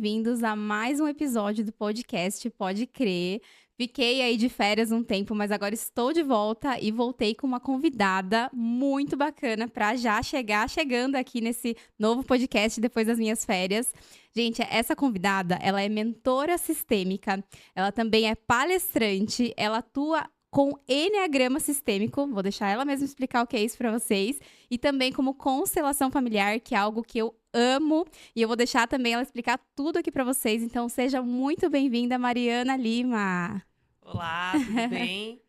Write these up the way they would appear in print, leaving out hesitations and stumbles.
bem-vindos a mais um episódio do podcast Pode Crer. Fiquei aí de férias um tempo, mas agora estou de volta e voltei com uma convidada muito bacana para já chegando aqui nesse novo podcast depois das minhas férias. Gente, essa convidada, ela é mentora sistêmica, ela também é palestrante, ela atua com enneagrama sistêmico, vou deixar ela mesma explicar o que é isso para vocês, e também como constelação familiar, que é algo que eu amo, e eu vou deixar também ela explicar tudo aqui para vocês. Então seja muito bem-vinda, Mariana Lima. Olá, tudo bem?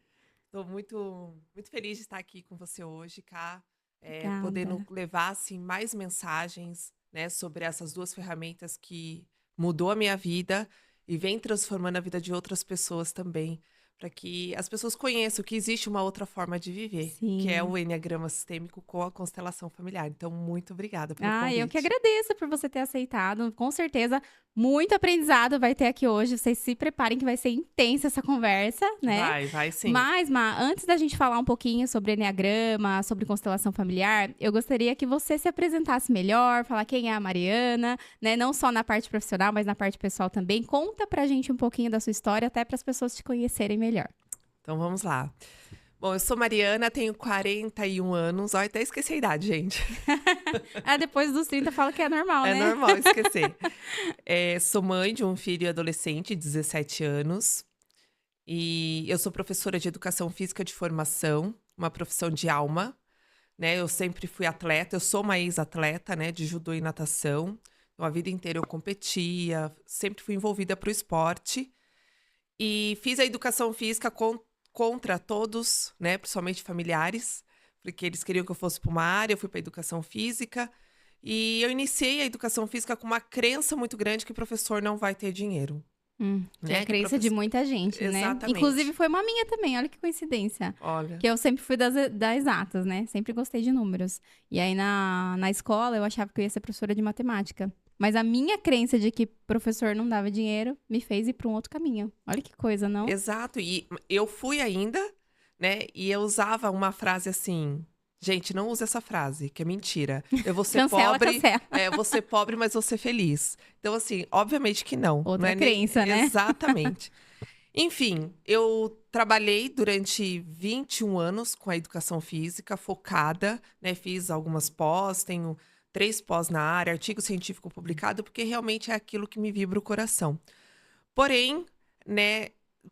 Estou muito feliz de estar aqui com você hoje, Ká, podendo Obrigada. levar assim mais mensagens, né, sobre essas duas ferramentas que mudou a minha vida e vem transformando a vida de outras pessoas também, para que as pessoas conheçam que existe uma outra forma de viver, que é Sim. o enneagrama sistêmico com a constelação familiar. Então, muito obrigada pelo Eu que convite. agradeço por você ter aceitado. Com certeza, muito aprendizado vai ter aqui hoje. Vocês se preparem que vai ser intensa essa conversa, né? Vai sim. Mas, antes da gente falar um pouquinho sobre enneagrama, sobre constelação familiar, eu gostaria que você se apresentasse melhor, falar quem é a Mariana, né? Não só na parte profissional, mas na parte pessoal também. Conta pra gente um pouquinho da sua história, até para as pessoas te conhecerem melhor. Então, vamos lá. Bom, eu sou Mariana, tenho 41 anos. Olha, até esqueci a idade, gente. Depois dos 30 fala que é normal, É né? normal esquecer. Sou mãe de um filho adolescente de 17 anos. E eu sou professora de educação física de formação, uma profissão de alma, né? Eu sempre fui atleta, eu sou uma ex-atleta, né? De judô e natação. Então, a vida inteira eu competia, sempre fui envolvida para o esporte. E fiz a educação física contra todos, né? Principalmente familiares, porque eles queriam que eu fosse para uma área, eu fui para educação física. E eu iniciei a educação física com uma crença muito grande que o professor não vai ter dinheiro, Que é a né? crença de muita gente, né? Inclusive Exatamente. foi uma minha também, olha que coincidência. Olha, Que eu sempre fui das exatas, né? Sempre gostei de números. E aí na escola eu achava que eu ia ser professora de matemática. Mas a minha crença de que professor não dava dinheiro me fez ir para um outro caminho. Olha que coisa, não? exato. E eu fui ainda, né? E eu usava uma frase assim. Gente, não use essa frase, que é mentira. Eu vou ser Cancela, pobre, cancela. eu vou ser pobre, mas vou ser feliz. Então, assim, obviamente que não. Não Outra é nem crença, né? exatamente. Enfim, eu trabalhei durante 21 anos com a educação física, focada, né? Fiz algumas pós, tenho 3 pós na área, artigo científico publicado, porque realmente é aquilo que me vibra o coração. Porém, né,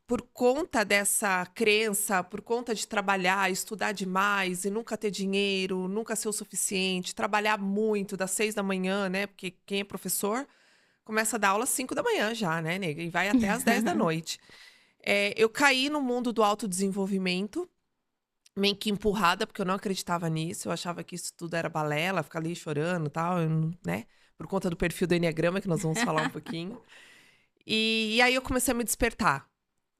por conta dessa crença, por conta de trabalhar, estudar demais e nunca ter dinheiro, nunca ser o suficiente, trabalhar muito das 6 da manhã, né? Porque quem é professor começa a dar aula às 5 da manhã já, né, nega? E vai até às 10 da noite. Eu caí no mundo do autodesenvolvimento, meio que empurrada, porque eu não acreditava nisso. Eu achava que isso tudo era balela, ficar ali chorando e tal, né? Por conta do perfil do Enneagrama, que nós vamos falar um pouquinho. E aí eu comecei a me despertar.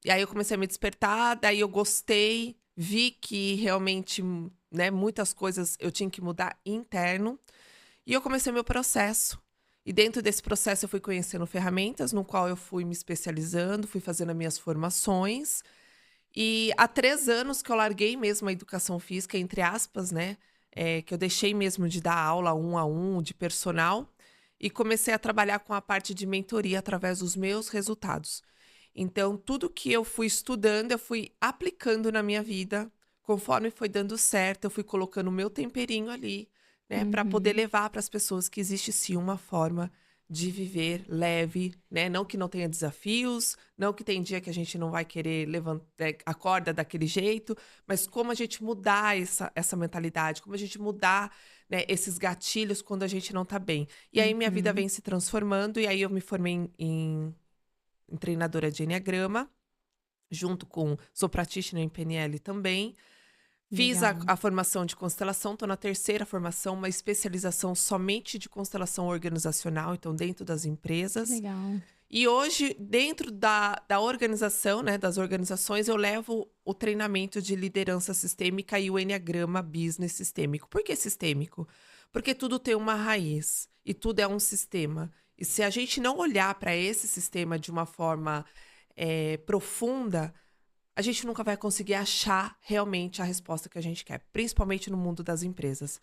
E aí eu comecei a me despertar, daí eu gostei, vi que realmente, né, muitas coisas eu tinha que mudar interno. E eu comecei meu processo. E dentro desse processo eu fui conhecendo ferramentas, no qual eu fui me especializando, fui fazendo as minhas formações. E há 3 anos que eu larguei mesmo a educação física, entre aspas, né? Que eu deixei mesmo de dar aula 1 a 1, de personal, e comecei a trabalhar com a parte de mentoria através dos meus resultados. Então, tudo que eu fui estudando, eu fui aplicando na minha vida. Conforme foi dando certo, eu fui colocando o meu temperinho ali, né, para poder Uhum. levar para as pessoas que existe sim uma forma de viver leve, né? Não que não tenha desafios, não que tem dia que a gente não vai querer levantar a corda daquele jeito, mas como a gente mudar essa mentalidade, como a gente mudar, né, esses gatilhos quando a gente não tá bem. E aí minha vida Uhum. vem se transformando, e aí eu me formei em treinadora de enneagrama, junto com sou practitioner em PNL também. Fiz a, Legal. a formação de constelação, estou na 3ª formação, uma especialização somente de constelação organizacional, então dentro das Que empresas. legal. E hoje, dentro da organização, né, das organizações, eu levo o treinamento de liderança sistêmica e o enneagrama business sistêmico. Por que sistêmico? Porque tudo tem uma raiz e tudo é um sistema. E se a gente não olhar para esse sistema de uma forma profunda, a gente nunca vai conseguir achar realmente a resposta que a gente quer, principalmente no mundo das empresas.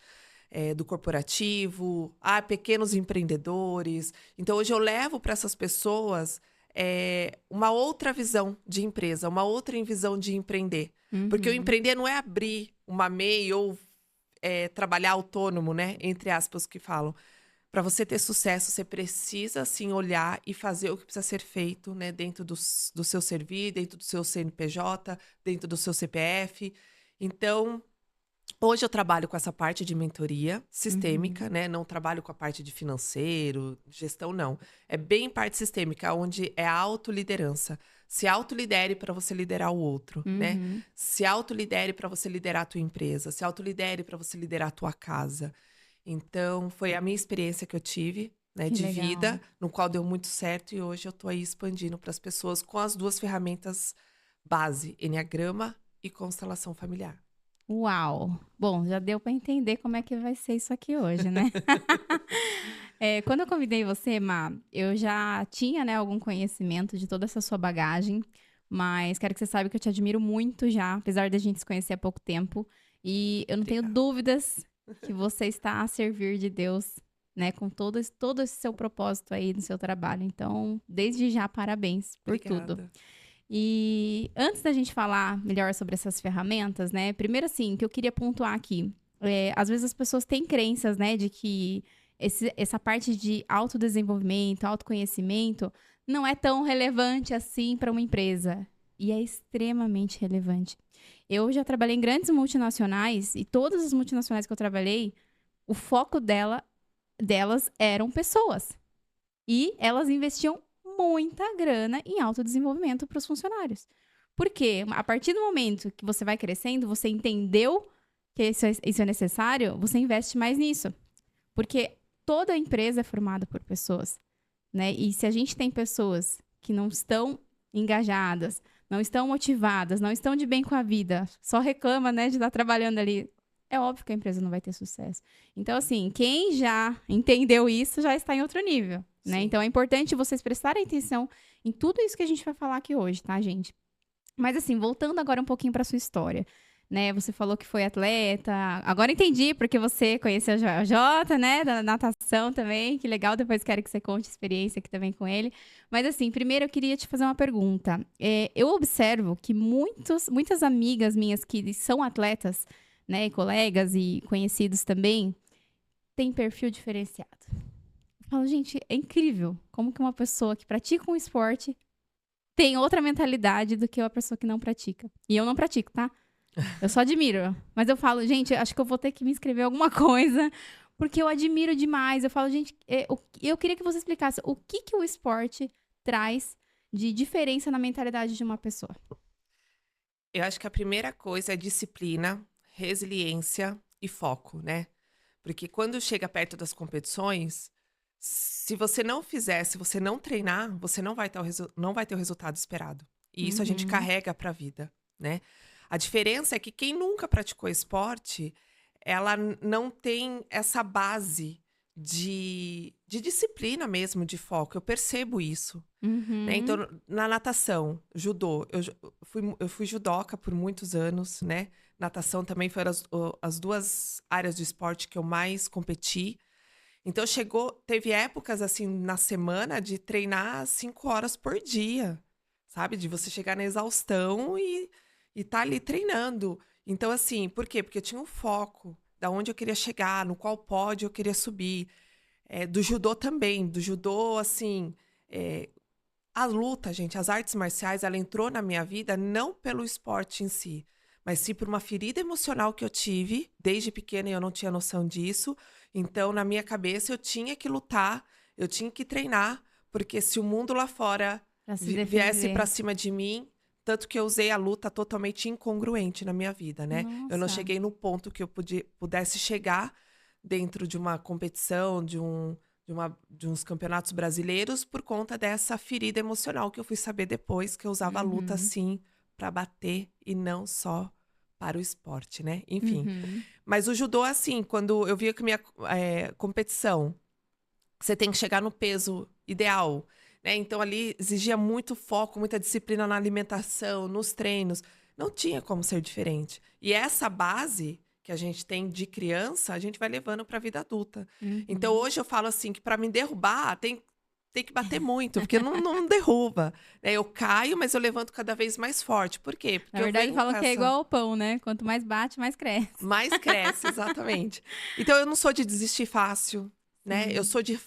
do corporativo, pequenos empreendedores. Então, hoje eu levo para essas pessoas uma outra visão de empresa, uma outra visão de empreender. Porque o empreender não é abrir uma MEI ou trabalhar autônomo, né? Entre aspas, que falam. Para você ter sucesso, você precisa, assim, olhar e fazer o que precisa ser feito, né? Dentro do seu serviço, dentro do seu CNPJ, dentro do seu CPF. Então, hoje eu trabalho com essa parte de mentoria sistêmica, né? Não trabalho com a parte de financeiro, gestão, não. É bem parte sistêmica, onde é a autoliderança. Se autolidere para você liderar o outro, né? Se autolidere para você liderar a tua empresa. Se autolidere para você liderar a tua casa. Então, foi a minha experiência que eu tive, né, de vida, no qual deu muito certo. E hoje eu tô aí expandindo para as pessoas com as 2 ferramentas base, Enneagrama e constelação familiar. Uau! Bom, já deu para entender como é que vai ser isso aqui hoje, né? Quando eu convidei você, Má, eu já tinha, né, algum conhecimento de toda essa sua bagagem, mas quero que você saiba que eu te admiro muito já, apesar da gente se conhecer há pouco tempo. E eu não tenho dúvidas que você está a servir de Deus, né, com todo esse seu propósito aí no seu trabalho. Então, desde já, parabéns por tudo. E antes da gente falar melhor sobre essas ferramentas, né, primeiro assim, que eu queria pontuar aqui, às vezes as pessoas têm crenças, né, de que essa parte de autodesenvolvimento, autoconhecimento, não é tão relevante assim para uma empresa. E é extremamente relevante. Eu já trabalhei em grandes multinacionais e todas as multinacionais que eu trabalhei, o foco delas eram pessoas. E elas investiam muita grana em autodesenvolvimento para os funcionários. Porque a partir do momento que você vai crescendo, você entendeu que isso é necessário, você investe mais nisso. Porque toda empresa é formada por pessoas, né? E se a gente tem pessoas que não estão engajadas, não estão motivadas, não estão de bem com a vida, só reclama, né, de estar trabalhando ali, é óbvio que a empresa não vai ter sucesso. Então, assim, quem já entendeu isso já está em outro nível, né? Então, é importante vocês prestarem atenção em tudo isso que a gente vai falar aqui hoje, tá, gente? Mas, assim, voltando agora um pouquinho para sua história, né? Você falou que foi atleta. Agora entendi porque você conheceu o Jota, né? Da natação também. Que legal. Depois quero que você conte a experiência aqui também com ele. Mas assim, primeiro eu queria te fazer uma pergunta. Eu observo que muitas amigas minhas que são atletas, né? Colegas e conhecidos também, têm perfil diferenciado. Eu falo, gente, é incrível como que uma pessoa que pratica um esporte tem outra mentalidade do que uma pessoa que não pratica. E eu não pratico, tá? Eu só admiro. Mas eu falo, gente, acho que eu vou ter que me inscrever em alguma coisa, porque eu admiro demais. Eu falo, gente, eu queria que você explicasse o que o esporte traz de diferença na mentalidade de uma pessoa. Eu acho que a primeira coisa é disciplina, resiliência e foco, né? Porque quando chega perto das competições, se você não fizer, se você não treinar, você não vai ter o resultado esperado. E isso a gente carrega para a vida, né? A diferença é que quem nunca praticou esporte, ela não tem essa base de disciplina mesmo, de foco. Eu percebo isso, né? Então, na natação, judô, eu fui judoca por muitos anos, né? Natação também foram as 2 áreas de esporte que eu mais competi. Então, teve épocas, assim, na semana de treinar 5 horas por dia, sabe? De você chegar na exaustão e tá ali treinando. Então, assim, por quê? Porque eu tinha um foco da onde eu queria chegar, no qual pódio eu queria subir. Do judô também. Do judô, assim, a luta, gente, as artes marciais, ela entrou na minha vida não pelo esporte em si, mas sim por uma ferida emocional que eu tive desde pequena e eu não tinha noção disso. Então, na minha cabeça, eu tinha que lutar, eu tinha que treinar, porque se o mundo lá fora viesse para cima de mim, tanto que eu usei a luta totalmente incongruente na minha vida, né? Nossa. Eu não cheguei no ponto que eu pudesse chegar dentro de uma competição, de uns campeonatos brasileiros, por conta dessa ferida emocional que eu fui saber depois, que eu usava a luta, assim, para bater e não só para o esporte, né? Enfim. Mas o judô, assim, quando eu via que minha competição, você tem que chegar no peso ideal, né? Então, ali exigia muito foco, muita disciplina na alimentação, nos treinos. Não tinha como ser diferente. E essa base que a gente tem de criança, a gente vai levando para a vida adulta. Então, Uhum. hoje eu falo assim, que para me derrubar, tem que bater muito, porque não derruba, né? Eu caio, mas eu levanto cada vez mais forte. Por quê? Porque Na eu verdade, venho com falam que é essa... igual ao pão, né? Quanto mais bate, mais cresce. Mais cresce, exatamente. Então, eu não sou de desistir fácil, né? Eu Sim. sou de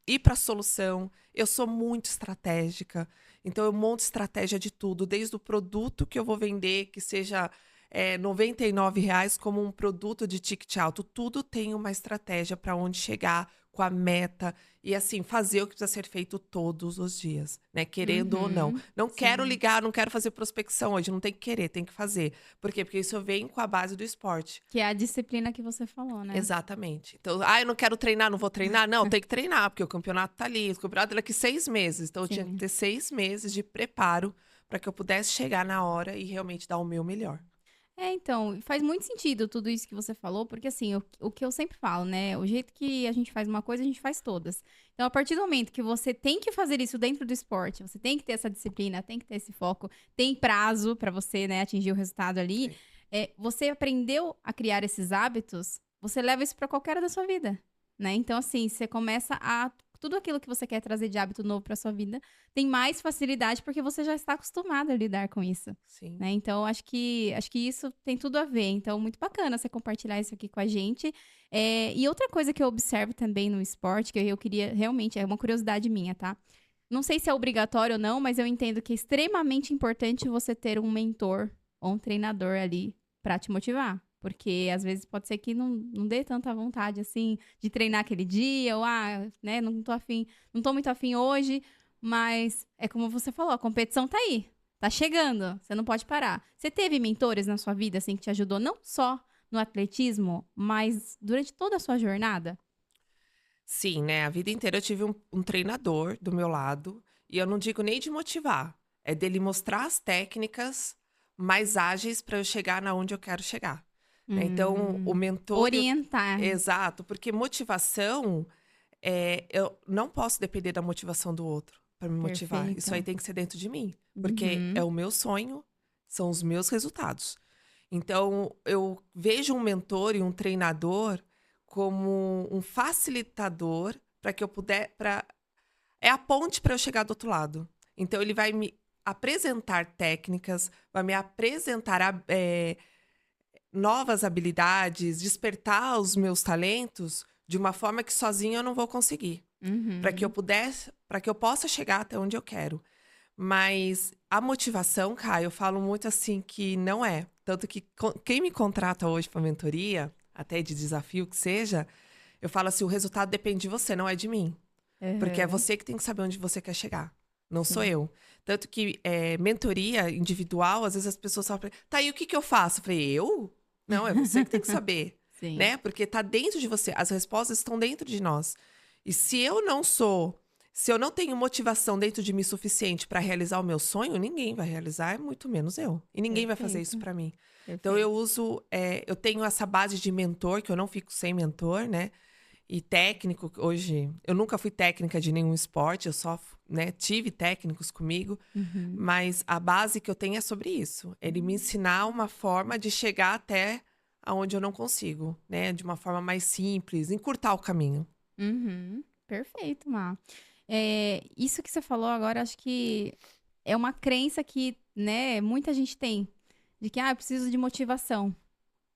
ir para a solução. Eu sou muito estratégica. Então, eu monto estratégia de tudo, desde o produto que eu vou vender, que seja R$ 99, como um produto de ticket alto. Tudo tem uma estratégia para onde chegar, com a meta. E, assim, fazer o que precisa ser feito todos os dias, né? Querendo ou não. Uhum. Não quero Sim. ligar, não quero fazer prospecção hoje. Não tem que querer, tem que fazer. Por quê? Porque isso vem com a base do esporte. Que é a disciplina que você falou, né? Exatamente. Então, eu não quero treinar, não vou treinar. Não, tem que treinar, porque o campeonato tá ali. O campeonato é daqui 6 meses. Então, eu tinha que Sim. ter 6 meses de preparo para que eu pudesse chegar na hora e realmente dar o meu melhor. Então, faz muito sentido tudo isso que você falou, porque assim, o que eu sempre falo, né? O jeito que a gente faz uma coisa, a gente faz todas. Então, a partir do momento que você tem que fazer isso dentro do esporte, você tem que ter essa disciplina, tem que ter esse foco, tem prazo pra você, né, atingir o resultado ali, Sim. você aprendeu a criar esses hábitos, você leva isso pra qualquer área da sua vida, né? Então, assim, você começa a tudo aquilo que você quer trazer de hábito novo pra sua vida, tem mais facilidade porque você já está acostumado a lidar com isso. Sim. Né? Então, acho que isso tem tudo a ver. Então, muito bacana você compartilhar isso aqui com a gente. E outra coisa que eu observo também no esporte, que eu queria realmente, é uma curiosidade minha, tá? Não sei se é obrigatório ou não, mas eu entendo que é extremamente importante você ter um mentor ou um treinador ali pra te motivar. Porque às vezes pode ser que não dê tanta vontade assim de treinar aquele dia, ou né, não tô afim, não tô muito afim hoje, mas é como você falou, a competição tá aí. Tá chegando, você não pode parar. Você teve mentores na sua vida, assim, que te ajudou não só no atletismo, mas durante toda a sua jornada? Sim, né? A vida inteira eu tive um treinador do meu lado. E eu não digo nem de motivar. É dele mostrar as técnicas mais ágeis para eu chegar na onde eu quero chegar. Né? Então, o mentor e o... Orientar. Exato, porque motivação, eu não posso depender da motivação do outro para me motivar. Isso aí Perfeito. tem que ser dentro de mim, porque é Uhum. o meu sonho, são os meus resultados. Então, eu vejo um mentor e um treinador como um facilitador para que eu puder, é a ponte para eu chegar do outro lado. Então, ele vai me apresentar técnicas, vai me apresentar novas habilidades, despertar os meus talentos de uma forma que sozinho eu não vou conseguir, Uhum. para que eu possa chegar até onde eu quero. Mas a motivação, Caio, eu falo muito assim que não é. Tanto que quem me contrata hoje para mentoria, até de desafio que seja, eu falo assim, o resultado depende de você, não é de mim. Porque é Aham. você que tem que saber onde você quer chegar. Não sou Sim. eu. Tanto que mentoria individual, às vezes as pessoas falam, tá, e o que que eu faço? Eu falei, eu? Não, é você que tem que saber. Sim. Né? Porque tá dentro de você. As respostas estão dentro de nós. E se eu não tenho motivação dentro de mim suficiente para realizar o meu sonho, ninguém vai realizar, muito menos eu. E ninguém vai fazer isso Perfeito. para mim. Então Perfeito. eu tenho essa base de mentor, que eu não fico sem mentor, né? E técnico, hoje, eu nunca fui técnica de nenhum esporte, eu só, né, tive técnicos comigo, Uhum. mas a base que eu tenho é sobre isso. Ele me ensinar uma forma de chegar até aonde eu não consigo, né? De uma forma mais simples, encurtar o caminho. Uhum. Perfeito, Má. Isso que você falou agora, acho que é uma crença que, né, muita gente tem. De que, eu preciso de motivação.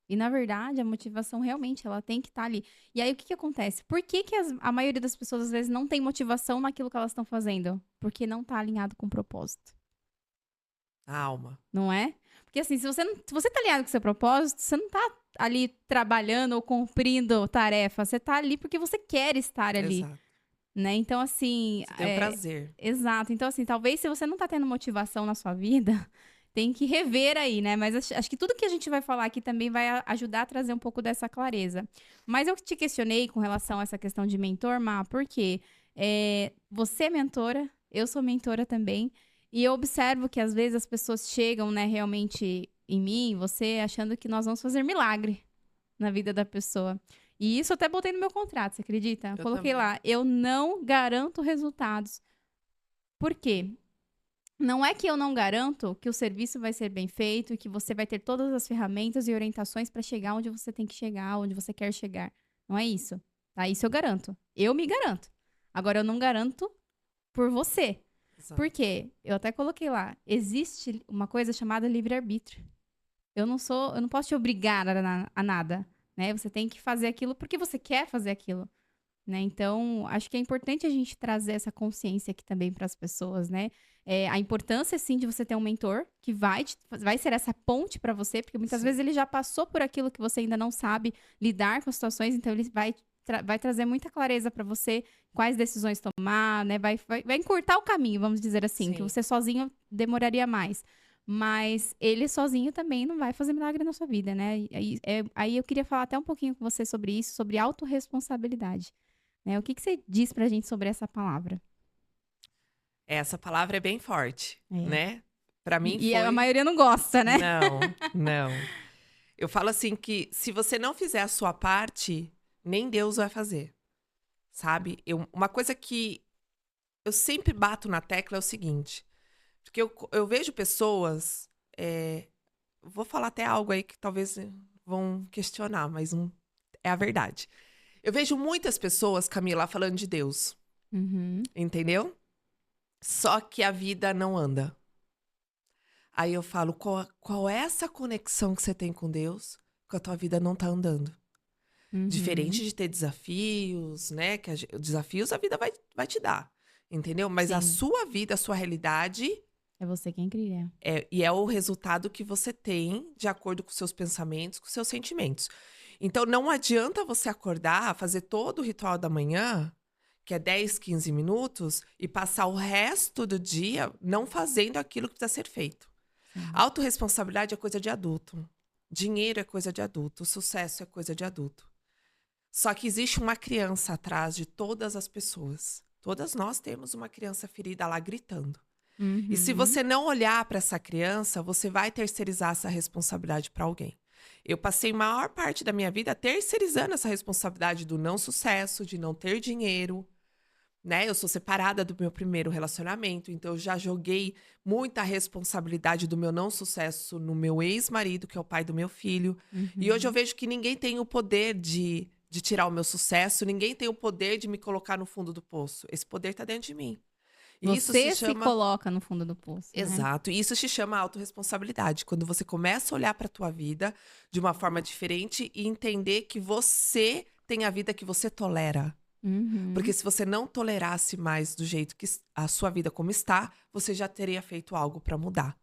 E, na verdade, a motivação realmente, ela tem que estar ali. E aí, o que que acontece? Por que que a maioria das pessoas, às vezes, não tem motivação naquilo que elas estão fazendo? Porque não tá alinhado com o propósito, A alma. não é? Porque, assim, se você tá alinhado com o seu propósito, você não tá ali trabalhando ou cumprindo tarefa. Você tá ali porque você quer estar ali, Exato. né? Então, assim, Você tem um prazer. exato. Então, assim, talvez se você não tá tendo motivação na sua vida, tem que rever aí, né? Mas acho que tudo que a gente vai falar aqui também vai ajudar a trazer um pouco dessa clareza. Mas eu te questionei com relação a essa questão de mentor, Má, porque você é mentora, eu sou mentora também, e eu observo que às vezes as pessoas chegam, né, realmente em mim, você, achando que nós vamos fazer milagre na vida da pessoa. E isso eu até botei no meu contrato, você acredita? Eu Eu coloquei também. lá, eu não garanto resultados. Por quê? Não é que eu não garanto que o serviço vai ser bem feito e que você vai ter todas as ferramentas e orientações para chegar onde você tem que chegar, onde você quer chegar. Não é isso, tá? Isso eu garanto. Eu me garanto. Agora, eu não garanto por você. Exato. Por quê? Eu até coloquei lá. Existe uma coisa chamada livre-arbítrio. Eu não posso te obrigar a nada, né? Você tem que fazer aquilo porque você quer fazer aquilo. Né? Então, acho que é importante a gente trazer essa consciência aqui também para as pessoas, né? A importância, sim, de você ter um mentor que vai ser essa ponte para você, porque muitas Sim. vezes ele já passou por aquilo que você ainda não sabe lidar com as situações, então ele vai trazer muita clareza para você quais decisões tomar, né? Vai encurtar o caminho, vamos dizer assim, que Sim. você sozinho demoraria mais. Mas ele sozinho também não vai fazer milagre na sua vida, né? Aí eu queria falar até um pouquinho com você sobre isso, sobre autorresponsabilidade. Né? O que você diz pra gente sobre essa palavra? Essa palavra é bem forte, É. né? Para mim E foi... a maioria não gosta, né? Não. Eu falo assim que se você não fizer a sua parte, nem Deus vai fazer, sabe? Uma coisa que eu sempre bato na tecla é o seguinte, porque eu vejo pessoas, vou falar até algo aí que talvez vão questionar, mas é a verdade. Eu vejo muitas pessoas, Camila, falando de Deus, Uhum. entendeu? Só que a vida não anda. Aí eu falo, qual é essa conexão que você tem com Deus que a tua vida não tá andando? Uhum. Diferente de ter desafios, né? Desafios a vida vai te dar, entendeu? Mas a Sim. sua vida, a sua realidade É você quem cria. e é o resultado que você tem de acordo com seus pensamentos, com seus sentimentos. Então, não adianta você acordar, fazer todo o ritual da manhã, que é 10, 15 minutos, e passar o resto do dia não fazendo aquilo que precisa ser feito. Sim. Autorresponsabilidade é coisa de adulto. Dinheiro é coisa de adulto. Sucesso é coisa de adulto. Só que existe uma criança atrás de todas as pessoas. Todas nós temos uma criança ferida lá gritando. Uhum. E se você não olhar para essa criança, você vai terceirizar essa responsabilidade para alguém. Eu passei a maior parte da minha vida terceirizando essa responsabilidade do não sucesso, de não ter dinheiro, né? Eu sou separada do meu primeiro relacionamento, então eu já joguei muita responsabilidade do meu não sucesso no meu ex-marido, que é o pai do meu filho. Uhum. E hoje eu vejo que ninguém tem o poder de tirar o meu sucesso, ninguém tem o poder de me colocar no fundo do poço. Esse poder tá dentro de mim. E isso Você se chama... coloca no fundo do poço. Né? Exato. E isso se chama autorresponsabilidade. Quando você começa a olhar para a tua vida de uma forma diferente e entender que você tem a vida que você tolera. Uhum. Porque se você não tolerasse mais do jeito que a sua vida como está, você já teria feito algo para mudar.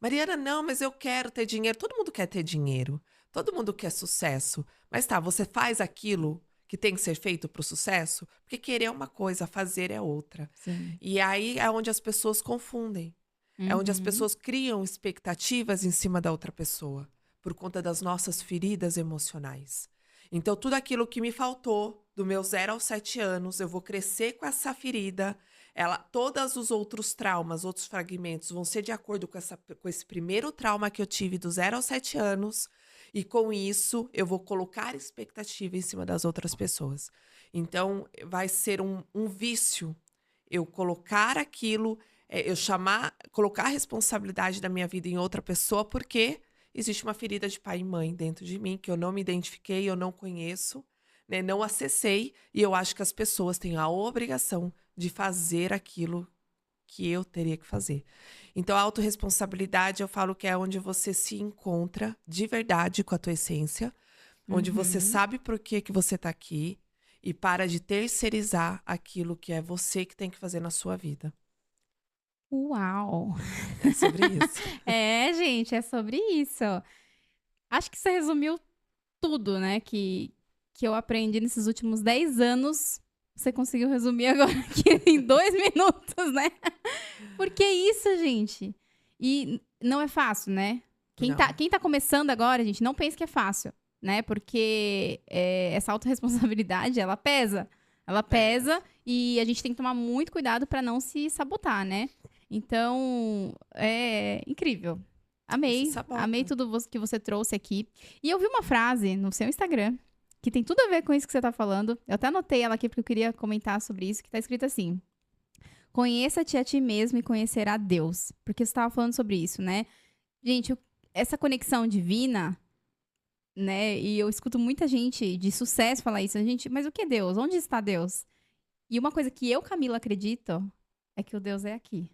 Mariana, não, mas eu quero ter dinheiro. Todo mundo quer ter dinheiro. Todo mundo quer sucesso. Mas tá, você faz aquilo que tem que ser feito para o sucesso? Porque querer é uma coisa, fazer é outra. Sim. E aí é onde as pessoas confundem. Uhum. É onde as pessoas criam expectativas em cima da outra pessoa. Por conta das nossas feridas emocionais. Então, tudo aquilo que me faltou, do meu 0 aos 7 anos, eu vou crescer com essa ferida. Todos os outros traumas, outros fragmentos, vão ser de acordo com esse primeiro trauma que eu tive do 0 aos 7 anos. E com isso, eu vou colocar expectativa em cima das outras pessoas. Então, vai ser um vício eu colocar aquilo, colocar a responsabilidade da minha vida em outra pessoa, porque existe uma ferida de pai e mãe dentro de mim, que eu não me identifiquei, eu não conheço, né, não acessei, e eu acho que as pessoas têm a obrigação de fazer aquilo que eu teria que fazer. Então, a autorresponsabilidade, eu falo que é onde você se encontra de verdade com a tua essência, onde você sabe por que você tá aqui e para de terceirizar aquilo que é você que tem que fazer na sua vida. Uau! É sobre isso. Gente, é sobre isso. Acho que você resumiu tudo, né, que eu aprendi nesses últimos 10 anos. Você conseguiu resumir agora aqui em 2 minutos, né? Porque é isso, gente. E não é fácil, né? Quem tá começando agora, gente, não pense que é fácil, né? Porque essa autorresponsabilidade, ela pesa. Ela pesa e a gente tem que tomar muito cuidado para não se sabotar, né? Então, é incrível. Amei tudo que você trouxe aqui. E eu vi uma frase no seu Instagram que tem tudo a ver com isso que você tá falando. Eu até anotei ela aqui porque eu queria comentar sobre isso, que tá escrito assim: conheça-te a ti mesmo e conhecerá a Deus. Porque você estava falando sobre isso, né? Gente, essa conexão divina, né? E eu escuto muita gente de sucesso falar isso. Gente, mas o que é Deus? Onde está Deus? E uma coisa que eu, Camila, acredito é que o Deus é aqui.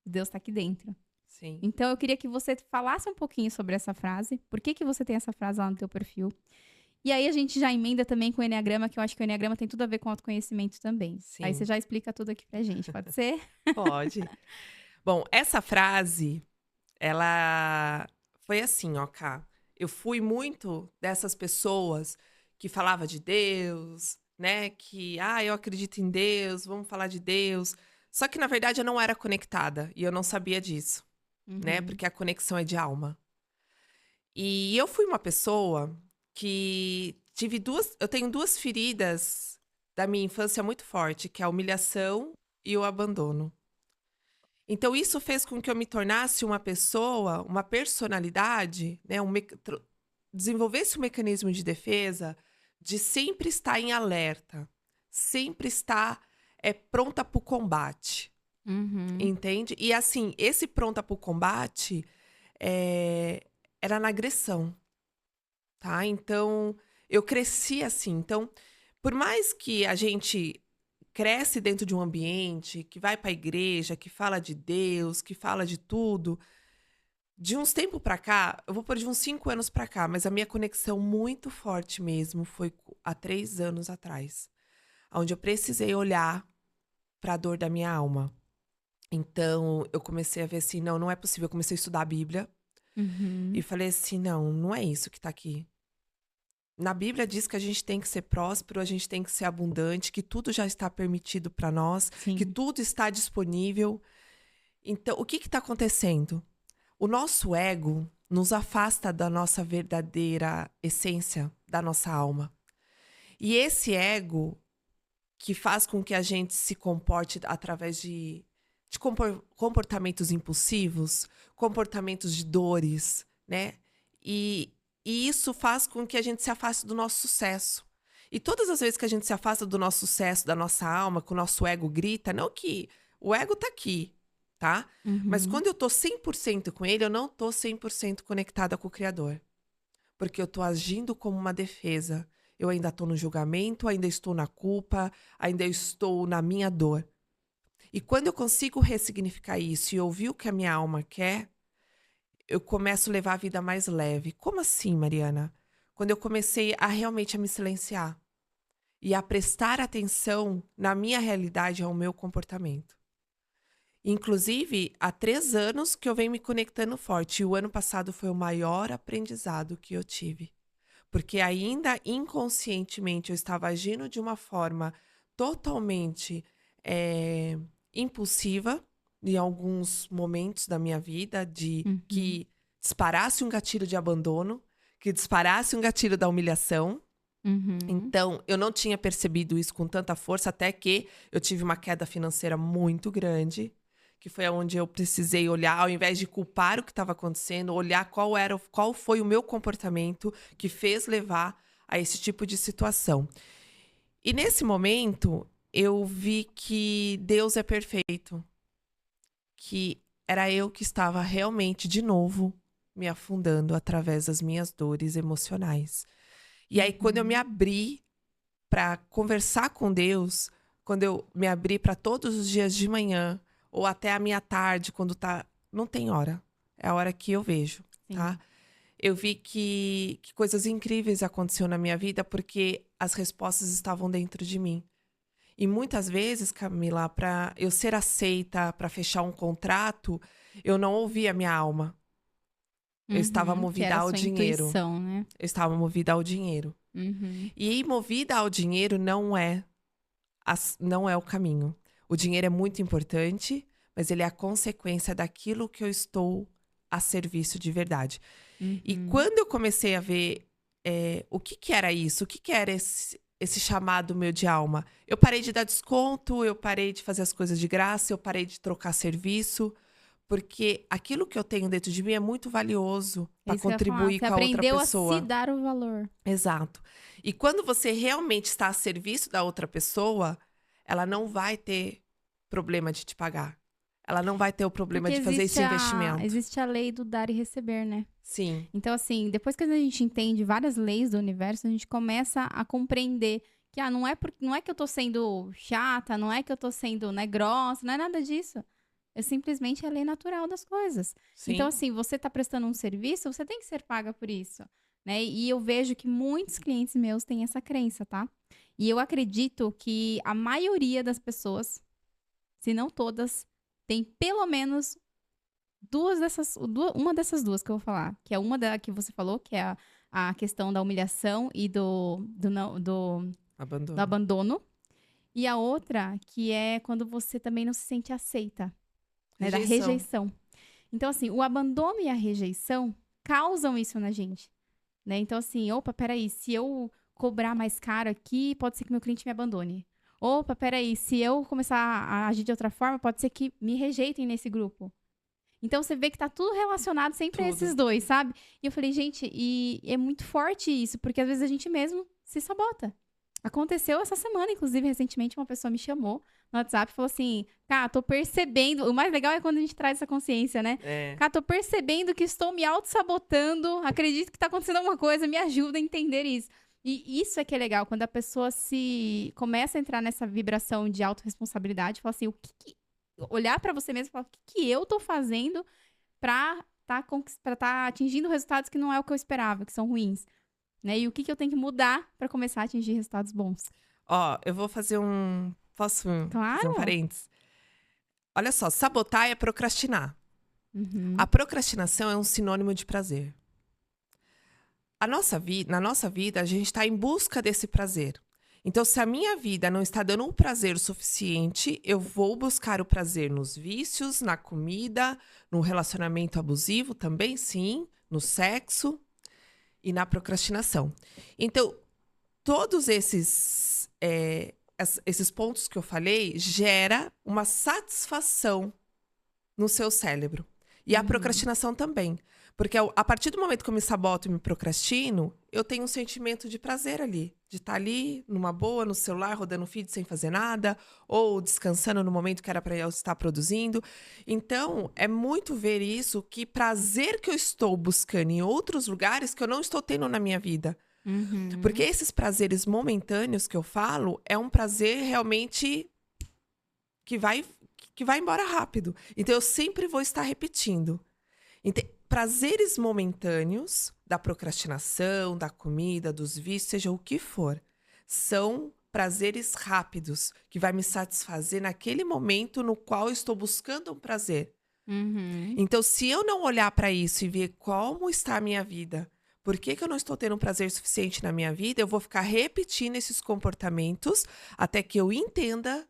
O Deus está aqui dentro. Sim. Então, eu queria que você falasse um pouquinho sobre essa frase. Por que você tem essa frase lá no teu perfil? E aí, a gente já emenda também com o Enneagrama, que eu acho que o Enneagrama tem tudo a ver com autoconhecimento também. Aí, você Sim, já explica tudo aqui pra gente, pode ser? pode. Bom, essa frase, ela foi assim, ó, Cá. Eu fui muito dessas pessoas que falava de Deus, né? Que, eu acredito em Deus, vamos falar de Deus. Só que, na verdade, eu não era conectada e eu não sabia disso, né? Uhum. Porque a conexão é de alma. E eu fui uma pessoa que eu tenho duas feridas da minha infância muito forte, que é a humilhação e o abandono. Então, isso fez com que eu me tornasse uma pessoa, uma personalidade, né? Desenvolvesse um mecanismo de defesa de sempre estar em alerta, sempre estar pronta para o combate, Uhum. entende? E assim, esse pronta para o combate era na agressão, tá? Então, eu cresci assim. Então, por mais que a gente cresce dentro de um ambiente que vai para a igreja, que fala de Deus, que fala de tudo, de uns tempos para cá, eu vou pôr de uns 5 anos para cá, mas a minha conexão muito forte mesmo foi há 3 anos atrás, onde eu precisei olhar para a dor da minha alma. Então, eu comecei a ver assim, não, não é possível. Eu comecei a estudar a Bíblia e Uhum. falei assim, não, não é isso que tá aqui. Na Bíblia diz que a gente tem que ser próspero, a gente tem que ser abundante, que tudo já está permitido para nós, que Sim. tudo está disponível. Então, o que está acontecendo? O nosso ego nos afasta da nossa verdadeira essência, da nossa alma. E esse ego que faz com que a gente se comporte através de comportamentos impulsivos, comportamentos de dores, né? E isso faz com que a gente se afaste do nosso sucesso. E todas as vezes que a gente se afasta do nosso sucesso, da nossa alma, que o nosso ego grita, não que o ego tá aqui, tá? Mas Uhum. quando eu tô 100% com ele, eu não tô 100% conectada com o Criador. Porque eu tô agindo como uma defesa. Eu ainda tô no julgamento, ainda estou na culpa, ainda estou na minha dor. E quando eu consigo ressignificar isso e ouvir o que a minha alma quer, eu começo a levar a vida mais leve. Como assim, Mariana? Quando eu comecei a realmente a me silenciar e a prestar atenção na minha realidade, ao meu comportamento. Inclusive, há 3 anos que eu venho me conectando forte. E o ano passado foi o maior aprendizado que eu tive. Porque ainda inconscientemente eu estava agindo de uma forma totalmente impulsiva em alguns momentos da minha vida, de Uhum. que disparasse um gatilho de abandono, que disparasse um gatilho da humilhação. Uhum. Então, eu não tinha percebido isso com tanta força, até que eu tive uma queda financeira muito grande, que foi onde eu precisei olhar, ao invés de culpar o que estava acontecendo, olhar qual foi o meu comportamento que fez levar a esse tipo de situação. E nesse momento, eu vi que Deus é perfeito, que era eu que estava realmente, de novo, me afundando através das minhas dores emocionais. E aí, quando eu me Uhum. abri para conversar com Deus, quando eu me abri para todos os dias de manhã, ou até a minha tarde, quando tá. Não tem hora. É a hora que eu vejo, tá? Sim. Eu vi que coisas incríveis aconteceram na minha vida porque as respostas estavam dentro de mim. E muitas vezes, Camila, para eu ser aceita, para fechar um contrato, eu não ouvia a minha alma. Eu estava Uhum. Que movida era a ao sua dinheiro. intuição, né? Eu estava movida ao dinheiro. Uhum. E movida ao dinheiro não é o caminho. O dinheiro é muito importante, mas ele é a consequência daquilo que eu estou a serviço de verdade. E Uhum. quando eu comecei a ver o que era isso, o que era esse chamado meu de alma, eu parei de dar desconto, eu parei de fazer as coisas de graça, eu parei de trocar serviço, porque aquilo que eu tenho dentro de mim é muito valioso É para isso que eu ia falar. contribuir Você com a outra aprendeu a se pessoa. dar o valor. Exato. E quando você realmente está a serviço da outra pessoa, ela não vai ter problema de te pagar. Ela não vai ter o problema Porque de fazer esse investimento. existe a lei do dar e receber, né? Sim, Então, assim, depois que a gente entende várias leis do universo, a gente começa a compreender que, não é que eu tô sendo chata, não é que eu tô sendo, né, grossa, não é nada disso. É simplesmente a lei natural das coisas. Então, sim. assim, você tá prestando um serviço, você tem que ser paga por isso, né? E eu vejo que muitos clientes meus têm essa crença, tá? E eu acredito que a maioria das pessoas, se não todas, tem pelo menos uma dessas duas que eu vou falar. Que é uma da que você falou, que é a questão da humilhação e do Abandono. abandono. E a outra, que é quando você também não se sente aceita, né? Da Rejeição. rejeição. Então, assim, o abandono e a rejeição causam isso na gente, né? Então, assim, opa, peraí, se eu cobrar mais caro aqui, pode ser que meu cliente me abandone. Opa, peraí, se eu começar a agir de outra forma, pode ser que me rejeitem nesse grupo. Então você vê que tá tudo relacionado sempre a Tudo. esses dois, sabe? E eu falei, gente, e é muito forte isso, porque às vezes a gente mesmo se sabota. Aconteceu essa semana, inclusive, recentemente, uma pessoa me chamou no WhatsApp e falou assim: Cá, tô percebendo. O mais legal é quando a gente traz essa consciência, né? É. Cá, tô percebendo que estou me auto-sabotando. Acredito que tá acontecendo alguma coisa, me ajuda a entender isso. E isso é que é legal, quando a pessoa se começa a entrar nessa vibração de autorresponsabilidade, fala assim: olhar pra você mesmo e falar: o que eu tô fazendo pra tá atingindo resultados que não é o que eu esperava, que são ruins, né? E o que eu tenho que mudar pra começar a atingir resultados bons. Ó, eu vou fazer Posso fazer um Claro. parênteses? Olha só, sabotar é procrastinar. A Uhum. procrastinação é um sinônimo de prazer. Na nossa vida, a gente está em busca desse prazer. Então, se a minha vida não está dando um prazer o suficiente, eu vou buscar o prazer nos vícios, na comida, no relacionamento abusivo também, sim, no sexo e na procrastinação. Então, todos esses pontos que eu falei gera uma satisfação no seu cérebro. E a Uhum. procrastinação também. Porque a partir do momento que eu me saboto e me procrastino, eu tenho um sentimento de prazer ali. De estar ali, numa boa, no celular, rodando feed sem fazer nada, ou descansando no momento que era para eu estar produzindo. Então, é muito ver isso, que prazer que eu estou buscando em outros lugares que eu não estou tendo na minha vida. Porque Uhum. esses prazeres momentâneos que eu falo, é um prazer realmente que vai, que vai embora rápido. Então, eu sempre vou estar repetindo. Prazeres momentâneos da procrastinação, da comida, dos vícios, seja o que for, são prazeres rápidos que vai me satisfazer naquele momento no qual eu estou buscando um prazer. Uhum. Então, se eu não olhar para isso e ver como está a minha vida, por que eu não estou tendo um prazer suficiente na minha vida, eu vou ficar repetindo esses comportamentos até que eu entenda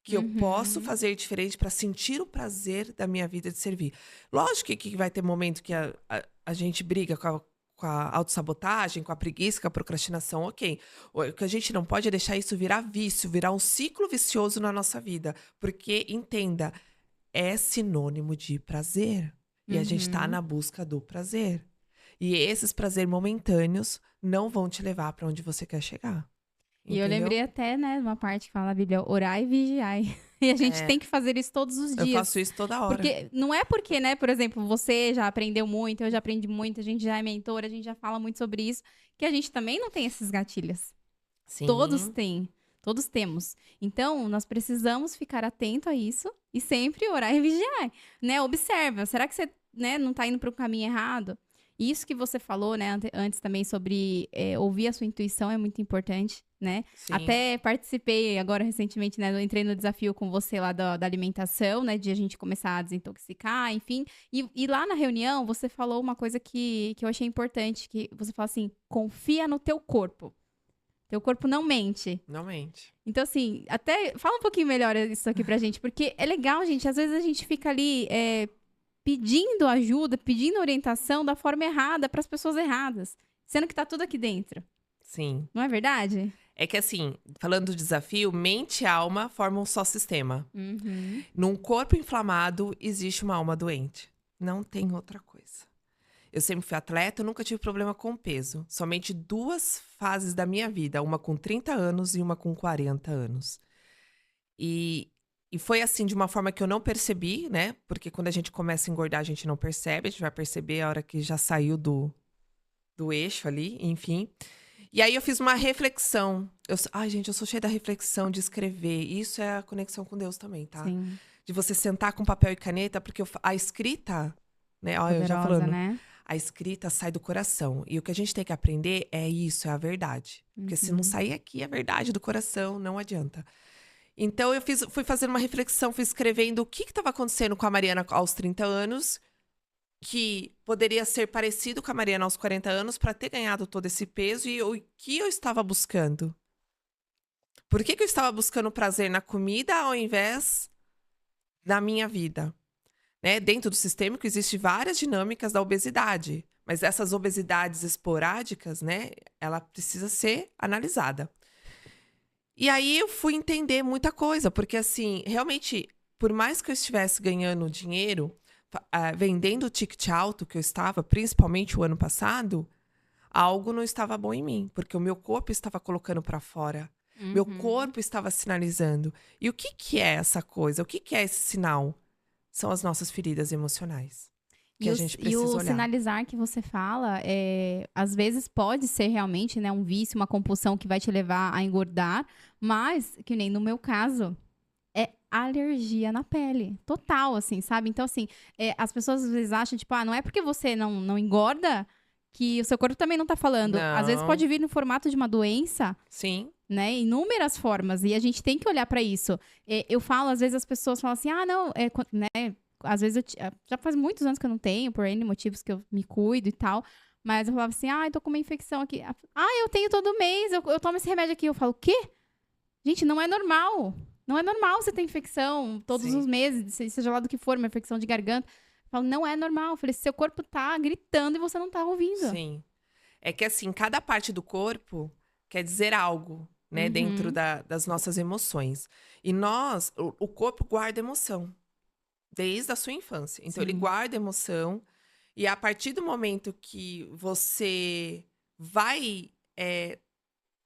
que eu posso Uhum. fazer diferente para sentir o prazer da minha vida de servir. Lógico que vai ter momento que a gente briga com a autossabotagem, com a preguiça, com a procrastinação, ok. O que a gente não pode é deixar isso virar vício, virar um ciclo vicioso na nossa vida. Porque, entenda, é sinônimo de prazer. E a gente está Uhum. na busca do prazer. E esses prazeres momentâneos não vão te levar para onde você quer chegar. E eu lembrei Entendeu? até, né, de uma parte que fala na Bíblia, orai e vigiai. E a gente É, tem que fazer isso todos os eu faço dias. isso toda hora. Porque não é porque, né, por exemplo, você já aprendeu muito, eu já aprendi muito, a gente já é mentora, a gente já fala muito sobre isso, que a gente também não tem esses gatilhos. Todos Sim. têm, todos temos. Então, nós precisamos ficar atento a isso e sempre orar e vigiar, né? Observa, será que você, né, não tá indo para o caminho errado? Isso que você falou, né, antes também sobre ouvir a sua intuição é muito importante, né? Sim, Até participei agora recentemente, né, eu entrei no desafio com você lá da alimentação, né, de a gente começar a desintoxicar, enfim. E lá na reunião, você falou uma coisa que eu achei importante, que você fala assim, confia no teu corpo. Teu corpo não mente. não mente. Então, assim, até fala um pouquinho melhor isso aqui pra gente, porque é legal, gente. Às vezes a gente fica ali pedindo ajuda, pedindo orientação da forma errada para as pessoas erradas, sendo que tá tudo aqui dentro. Sim. Não é verdade? É que assim, falando do desafio, mente e alma formam um só sistema. Uhum. Num corpo inflamado, existe uma alma doente. Não tem outra coisa. Eu sempre fui atleta, eu nunca tive problema com peso. Somente duas fases da minha vida, uma com 30 anos e uma com 40 anos. E E foi assim, de uma forma que eu não percebi, né? Porque quando a gente começa a engordar, a gente não percebe. A gente vai perceber a hora que já saiu do eixo ali, enfim. E aí eu fiz uma reflexão. Ai, gente, eu sou cheia da reflexão, de escrever. Isso é a conexão com Deus também, tá? Sim, De você sentar com papel e caneta, porque a escrita, né? Olha, eu já poderosa, falando, né? a escrita sai do coração. E o que a gente tem que aprender é isso, é a verdade. Porque se não sair aqui a verdade do coração, não adianta. Então eu fui fazendo uma reflexão, fui escrevendo o que estava acontecendo com a Mariana aos 30 anos, que poderia ser parecido com a Mariana aos 40 anos para ter ganhado todo esse peso e o que eu estava buscando. Por que eu estava buscando prazer na comida ao invés da minha vida? Né? Dentro do sistêmico existem várias dinâmicas da obesidade, mas essas obesidades esporádicas, né, ela precisa ser analisada. E aí eu fui entender muita coisa, porque assim, realmente, por mais que eu estivesse ganhando dinheiro, vendendo o ticket alto que eu estava, principalmente o ano passado, algo não estava bom em mim, porque o meu corpo estava colocando para fora. Meu corpo estava sinalizando. E o que que é essa coisa? O que que é esse sinal? São as nossas feridas emocionais, que a gente E precisa o olhar. sinalizar que você fala, às vezes pode ser realmente, né, um vício, uma compulsão que vai te levar a engordar, mas, que nem no meu caso, é alergia na pele. Total, assim, sabe? Então, assim, as pessoas às vezes acham, tipo, não é porque você não engorda que o seu corpo também não tá falando. Às vezes Não, pode vir no formato de uma doença, sim, né? Inúmeras formas. E a gente tem que olhar pra isso. Eu falo, às vezes as pessoas falam assim, não, né? Às vezes já faz muitos anos que eu não tenho, por N motivos que eu me cuido e tal. Mas eu falava assim, eu tô com uma infecção aqui. Eu tenho todo mês, eu tomo esse remédio aqui. Eu falo, o quê? Gente, não é normal. Não é normal você ter infecção todos sim, os meses, seja lá do que for, uma infecção de garganta. Eu falo, não é normal. Eu falei, seu corpo tá gritando e você não tá ouvindo. sim. É que assim, cada parte do corpo quer dizer algo, né, dentro Uhum, das nossas emoções. E o corpo guarda emoção, desde a sua infância. Então, ele sim. guarda emoção, e a partir do momento que você vai,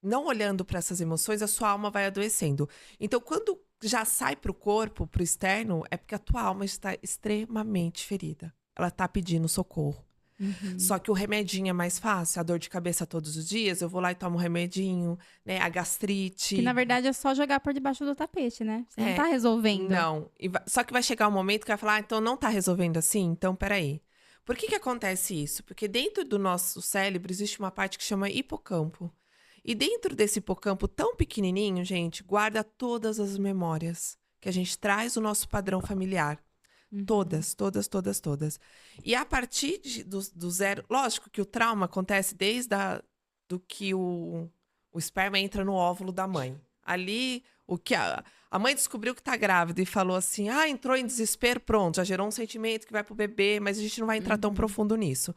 não olhando para essas emoções, a sua alma vai adoecendo. Então, quando já sai para o corpo, para o externo, é porque a tua alma está extremamente ferida. Ela está pedindo socorro. Uhum. Só que o remedinho é mais fácil. A dor de cabeça todos os dias, eu vou lá e tomo um remedinho, né? A Que na gastrite. verdade é só jogar por debaixo do tapete, né? Você não tá É, resolvendo. não. Só que vai chegar um momento que vai falar, então não tá resolvendo assim? Então, peraí. Por que que acontece isso? Porque dentro do nosso cérebro existe uma parte que chama hipocampo. E dentro desse hipocampo tão pequenininho, gente, guarda todas as memórias que a gente traz do nosso padrão familiar. Uhum. Todas, todas, todas, todas. E a partir do zero. Lógico que o trauma acontece desde do que o esperma entra no óvulo da mãe. Ali, o que a mãe descobriu que tá grávida e falou assim: entrou em desespero, pronto, já gerou um sentimento que vai pro bebê, mas a gente não vai entrar tão Uhum. profundo nisso.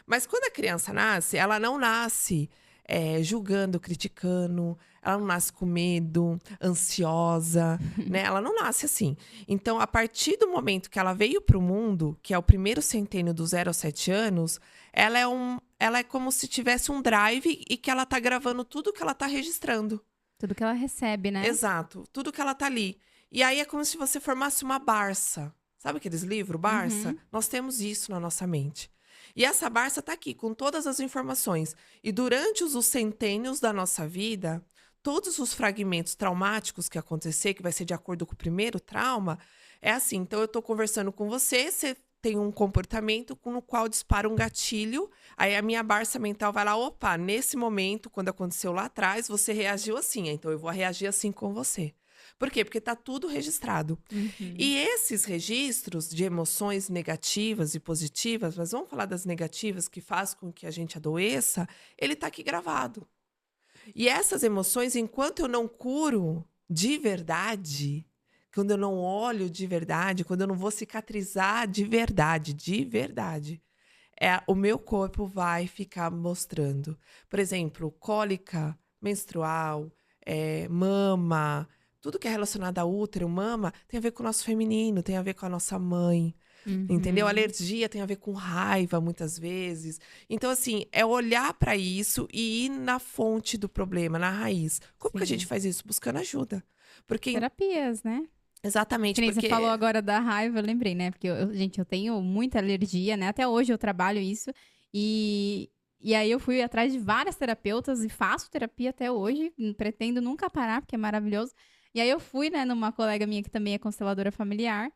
Mas quando a criança nasce, ela não nasce julgando, criticando, ela não nasce com medo, ansiosa, né? Ela não nasce assim. Então, a partir do momento que ela veio para o mundo, que é o primeiro centênio do 0 aos 7 anos, ela é como se tivesse um drive e que ela tá gravando tudo que ela tá registrando. Tudo que ela recebe, né? Exato, tudo que ela tá ali. E aí é como se você formasse uma Barça. Sabe aqueles livros, Barça? Uhum. Nós temos isso na nossa mente. E essa Barça tá aqui com todas as informações. E durante os centênios da nossa vida, todos os fragmentos traumáticos que acontecer, que vai ser de acordo com o primeiro trauma, é assim. Então eu tô conversando com você, você tem um comportamento no qual dispara um gatilho, aí a minha Barça mental vai lá, opa, nesse momento, quando aconteceu lá atrás, você reagiu assim, então eu vou reagir assim com você. Por quê? Porque tá tudo registrado. Uhum. E esses registros de emoções negativas e positivas, mas vamos falar das negativas que faz com que a gente adoeça, ele tá aqui gravado. E essas emoções, enquanto eu não curo de verdade, quando eu não olho de verdade, quando eu não vou cicatrizar de verdade, o meu corpo vai ficar mostrando. Por exemplo, cólica menstrual, mama, tudo que é relacionado a útero, mama, tem a ver com o nosso feminino, tem a ver com a nossa mãe. Entendeu? Uhum. Alergia tem a ver com raiva, muitas vezes. Então, assim, é olhar para isso e ir na fonte do problema, na raiz. Como que a gente Sim. faz isso? Buscando ajuda. Porque Terapias, né? Exatamente, Que nem você porque falou agora da raiva, eu lembrei, né? Porque, gente, eu tenho muita alergia, né? Até hoje eu trabalho isso. E aí eu fui atrás de várias terapeutas e faço terapia até hoje. Pretendo nunca parar, porque é maravilhoso. E aí eu fui, né, numa colega minha que também é consteladora familiar.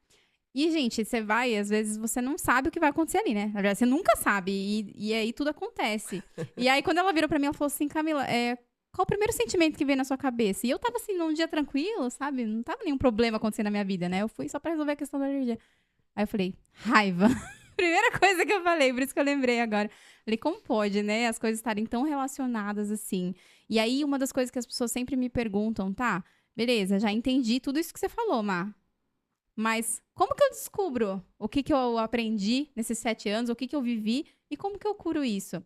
E, gente, você vai, às vezes você não sabe o que vai acontecer ali, né? Na verdade, você nunca sabe. E aí tudo acontece. E aí, quando ela virou pra mim, ela falou assim: Camila, qual o primeiro sentimento que vem na sua cabeça? E eu tava assim, num dia tranquilo, sabe? Não tava nenhum problema acontecendo na minha vida, né? Eu fui só pra resolver a questão da alergia. Aí eu falei: raiva. Primeira coisa que eu falei, por isso que eu lembrei agora. Falei: como pode, né? As coisas estarem tão relacionadas assim. E aí, uma das coisas que as pessoas sempre me perguntam, tá? Beleza, já entendi tudo isso que você falou, Mar. Mas como que eu descubro o que que eu aprendi nesses 7 anos, o que que eu vivi e como que eu curo isso?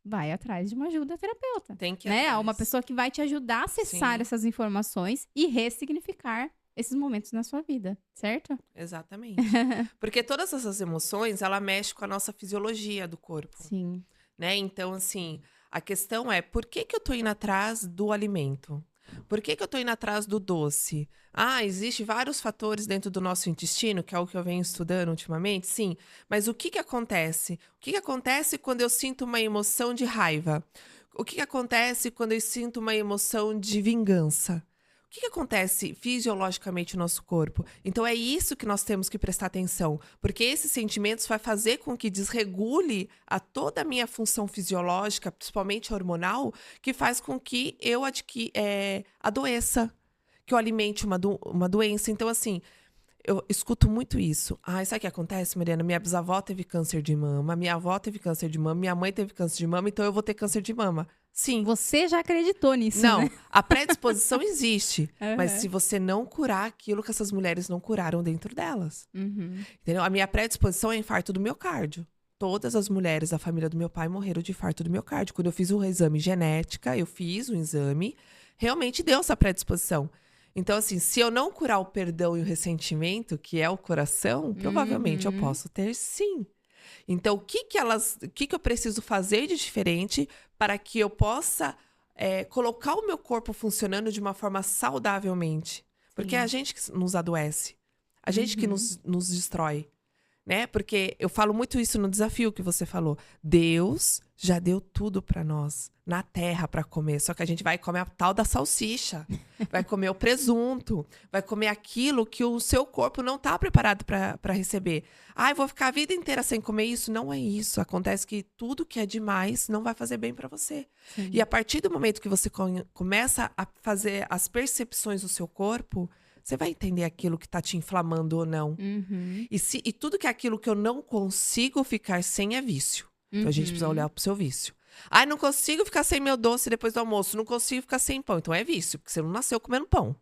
Vai atrás de uma ajuda terapeuta, tem que ir né? Uma atrás. pessoa que vai te ajudar a acessar Sim, essas informações e ressignificar esses momentos na sua vida, certo? exatamente. Porque todas essas emoções, ela mexe com a nossa fisiologia do corpo, Sim. né? Então, assim, a questão é, por que que eu tô indo atrás do alimento? Por que que eu tô indo atrás do doce? Ah, existe vários fatores dentro do nosso intestino, que é o que eu venho estudando ultimamente, sim. Mas o que que acontece? O que que acontece quando eu sinto uma emoção de raiva? O que que acontece quando eu sinto uma emoção de vingança? O que que acontece fisiologicamente no nosso corpo? Então é isso que nós temos que prestar atenção, porque esses sentimentos vai fazer com que desregule a toda a minha função fisiológica, principalmente hormonal, que faz com que eu adoeça, que eu alimente uma doença. Então, assim, eu escuto muito isso. Ai, sabe o que acontece, Mariana? Minha bisavó teve câncer de mama, minha avó teve câncer de mama, minha mãe teve câncer de mama, então eu vou ter câncer de mama. Sim. Você já acreditou nisso, né? Não, a predisposição existe, mas Aham. se você não curar aquilo que essas mulheres não curaram dentro delas, Uhum. entendeu? A minha predisposição é infarto do miocárdio. Todas as mulheres da família do meu pai morreram de infarto do miocárdio. Quando eu fiz o exame genética, eu fiz o exame, realmente deu essa predisposição. Então, assim, se eu não curar o perdão e o ressentimento, que é o coração, provavelmente eu Uhum. posso ter sim. Então, o que que eu preciso fazer de diferente para que eu possa colocar o meu corpo funcionando de uma forma saudavelmente? Porque é a Sim. gente que nos adoece, a gente que Uhum. nos destrói, né? Porque eu falo muito isso no desafio que você falou. Deus já deu tudo para nós na terra para comer, só que a gente vai comer a tal da salsicha, vai comer o presunto, vai comer aquilo que o seu corpo não está preparado para receber. Ah, eu vou ficar a vida inteira sem comer isso? Não é isso. Acontece que tudo que é demais não vai fazer bem para você. E Sim. a partir do momento que você começa a fazer as percepções do seu corpo, você vai entender aquilo que está te inflamando ou não. Uhum. E tudo que é aquilo que eu não consigo ficar sem é vício. Então a gente precisa Uhum. olhar pro seu vício. Ai, não consigo ficar sem meu doce depois do almoço. Não consigo ficar sem pão. Então é vício, porque você não nasceu comendo pão.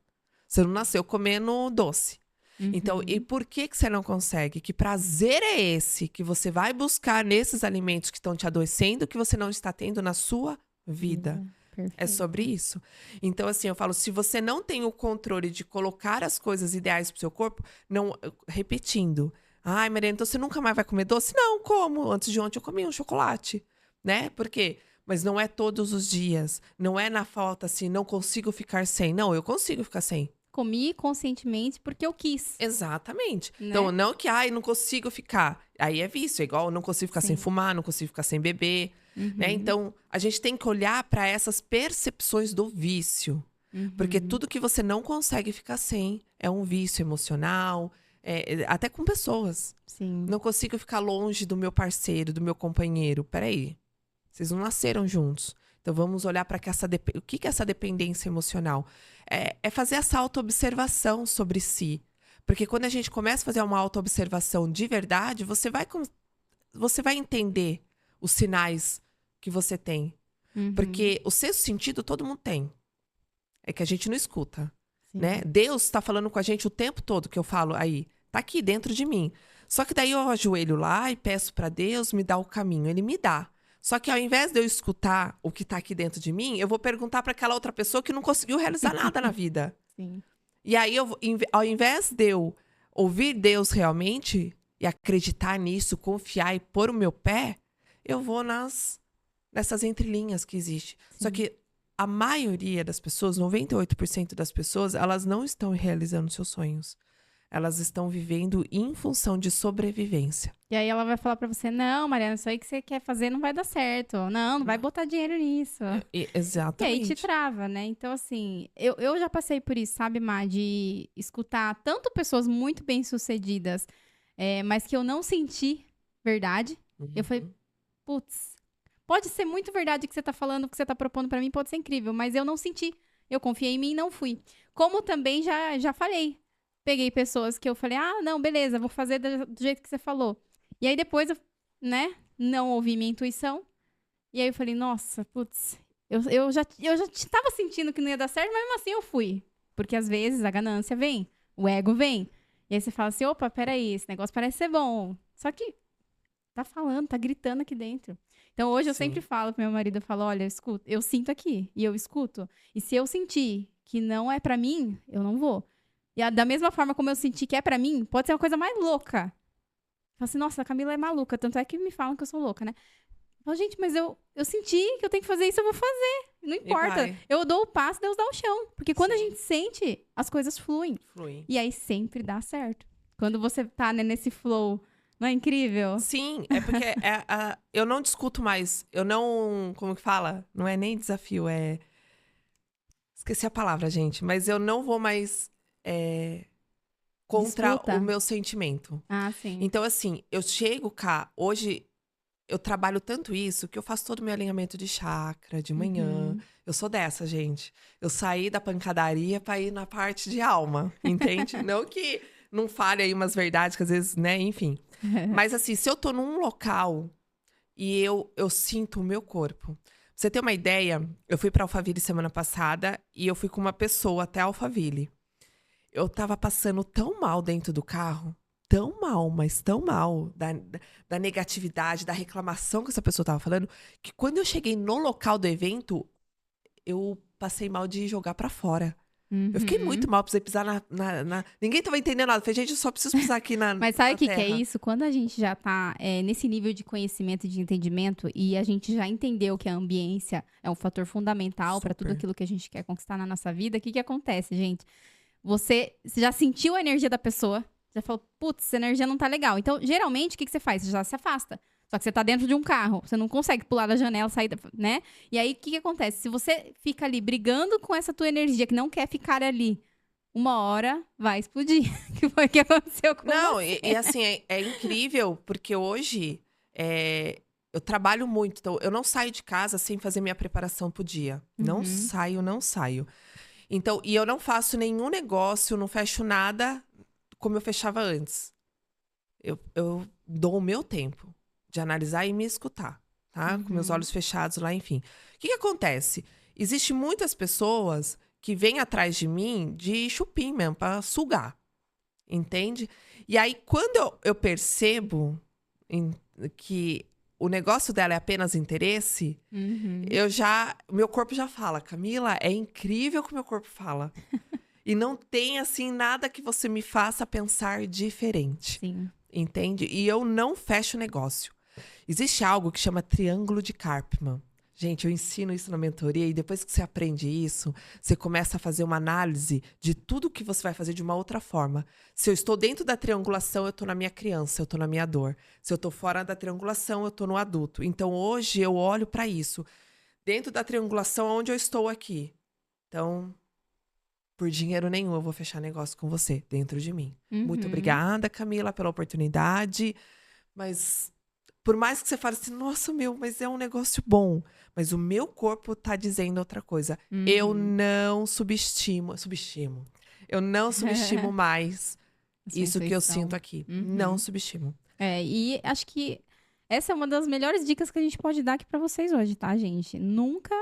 Você não nasceu comendo doce. Então, e Uhum. por que que você não consegue? Que prazer é esse que você vai buscar nesses alimentos que estão te adoecendo que você não está tendo na sua vida? Vida. É sobre Perfeito. isso. Então, assim, eu falo, se você não tem o controle de colocar as coisas ideais pro seu corpo, não, repetindo. Ai, Mariana, então você nunca mais vai comer doce? Não, como. Antes de ontem eu comi um chocolate, né? Por quê? Mas não é todos os dias. Não é na falta, assim, não consigo ficar sem. Não, eu consigo ficar sem. Comi conscientemente porque eu quis, Exatamente. Então, né? não que, ai, não consigo ficar. Aí é vício, é igual, eu não consigo ficar sem Sim. fumar, não consigo ficar sem beber, né? Uhum. Então, a gente tem que olhar para essas percepções do vício. Porque Uhum. tudo que você não consegue ficar sem é um vício emocional, até com pessoas. Sim. Não consigo ficar longe do meu parceiro, do meu companheiro. Peraí, vocês não nasceram juntos. Então vamos olhar para o que que é essa dependência emocional? É fazer essa autoobservação sobre si. Porque quando a gente começa a fazer uma autoobservação de verdade, você vai entender os sinais que você tem. Uhum. Porque o sexto sentido todo mundo tem. É que a gente não escuta, né? Sim. Deus está falando com a gente o tempo todo que eu falo aí. Tá aqui dentro de mim. Só que daí eu ajoelho lá e peço para Deus me dar o caminho. Ele me dá. Só que ao invés de eu escutar o que tá aqui dentro de mim, eu vou perguntar para aquela outra pessoa que não conseguiu realizar nada na vida. Sim. E aí, ao invés de eu ouvir Deus realmente e acreditar nisso, confiar e pôr o meu pé, eu vou nessas entrelinhas que existe. Só Sim. que a maioria das pessoas, 98% das pessoas, elas não estão realizando seus sonhos. Elas estão vivendo em função de sobrevivência. E aí ela vai falar pra você, não, Mariana, isso aí que você quer fazer não vai dar certo. Não vai botar dinheiro nisso. E aí Exatamente. te trava, né? Então, assim, eu já passei por isso, sabe, Má? De escutar tanto pessoas muito bem-sucedidas, mas que eu não senti verdade. Eu falei, putz, pode ser muito verdade o que você tá falando, o que você tá propondo pra mim, pode ser incrível, mas eu não senti. Eu confiei em mim e não fui. Como também já falei. Peguei pessoas que eu falei, não, beleza, vou fazer do jeito que você falou. E aí depois, eu, né, não ouvi minha intuição. E aí eu falei, nossa, putz, eu já tava sentindo que não ia dar certo, mas mesmo assim eu fui. Porque às vezes a ganância vem, o ego vem. E aí você fala assim, opa, peraí, esse negócio parece ser bom. Só que tá falando, tá gritando aqui dentro. Então hoje eu sempre falo pro meu marido, eu falo, olha, eu sinto aqui, e eu escuto. E se eu sentir que não é pra mim, eu não vou. E da mesma forma como eu senti que é pra mim, pode ser uma coisa mais louca. Fala assim, nossa, a Camila é maluca. Tanto é que me falam que eu sou louca, né? Falo, gente, mas eu senti que eu tenho que fazer isso, eu vou fazer. Não importa. Eu dou o passo, Deus dá o chão. Porque quando a gente sente, as coisas fluem. E aí sempre dá certo. Quando você tá, né, nesse flow, não é incrível? Sim, é porque eu não discuto mais. Eu não... Como que fala? Não é nem desafio, esqueci a palavra, gente. Mas eu não vou mais... contra Disputa. o meu sentimento. Sim. Então, assim, eu chego cá, hoje eu trabalho tanto isso que eu faço todo o meu alinhamento de chakra de manhã. Eu sou dessa, gente. Eu saí da pancadaria pra ir na parte de alma, entende? Não que não fale aí umas verdades que às vezes, né, enfim. Mas assim, se eu tô num local e eu sinto o meu corpo. Pra você ter uma ideia, eu fui pra Alphaville semana passada e eu fui com uma pessoa até Alphaville. Eu tava passando tão mal dentro do carro, tão mal, mas tão mal, da negatividade, da reclamação que essa pessoa tava falando, que quando eu cheguei no local do evento, eu passei mal de jogar pra fora. Eu fiquei muito mal, precisei pisar Ninguém tava entendendo nada. Eu falei, gente, eu só preciso pisar aqui na Mas sabe o que é terra. isso? Quando a gente já tá nesse nível de conhecimento e de entendimento e a gente já entendeu que a ambiência é um fator fundamental para tudo Super. aquilo que a gente quer conquistar na nossa vida, o que acontece, gente? Você já sentiu a energia da pessoa, já falou, putz, essa energia não tá legal. Então, geralmente, o que você faz? Você já se afasta. Só que você tá dentro de um carro, você não consegue pular da janela, sair, né? E aí, o que acontece? Se você fica ali brigando com essa tua energia que não quer ficar ali, uma hora vai explodir. Que foi o que aconteceu com você. E assim, é incrível, porque hoje eu trabalho muito. Então, eu não saio de casa sem fazer minha preparação pro dia. Não saio. Então, e eu não faço nenhum negócio, não fecho nada como eu fechava antes. Eu dou o meu tempo de analisar e me escutar, tá? Com meus olhos fechados lá, enfim. O que acontece? Existem muitas pessoas que vêm atrás de mim de chupim mesmo, pra sugar. Entende? E aí, quando eu percebo que o negócio dela é apenas interesse, meu corpo já fala, Camila, é incrível que o meu corpo fala. E não tem, assim, nada que você me faça pensar diferente. Sim. Entende? E eu não fecho negócio. Existe algo que chama triângulo de Karpman. Gente, eu ensino isso na mentoria e depois que você aprende isso, você começa a fazer uma análise de tudo que você vai fazer de uma outra forma. Se eu estou dentro da triangulação, eu estou na minha criança, eu estou na minha dor. Se eu estou fora da triangulação, eu estou no adulto. Então, hoje, eu olho para isso. Dentro da triangulação, onde eu estou aqui. Então, por dinheiro nenhum, eu vou fechar negócio com você, dentro de mim. Muito obrigada, Camila, pela oportunidade. Mas... por mais que você fale assim, nossa, mas é um negócio bom. Mas o meu corpo tá dizendo outra coisa. Eu não subestimo. Eu não subestimo mais isso que eu sinto aqui. Não subestimo. E acho que essa é uma das melhores dicas que a gente pode dar aqui pra vocês hoje, tá, gente? Nunca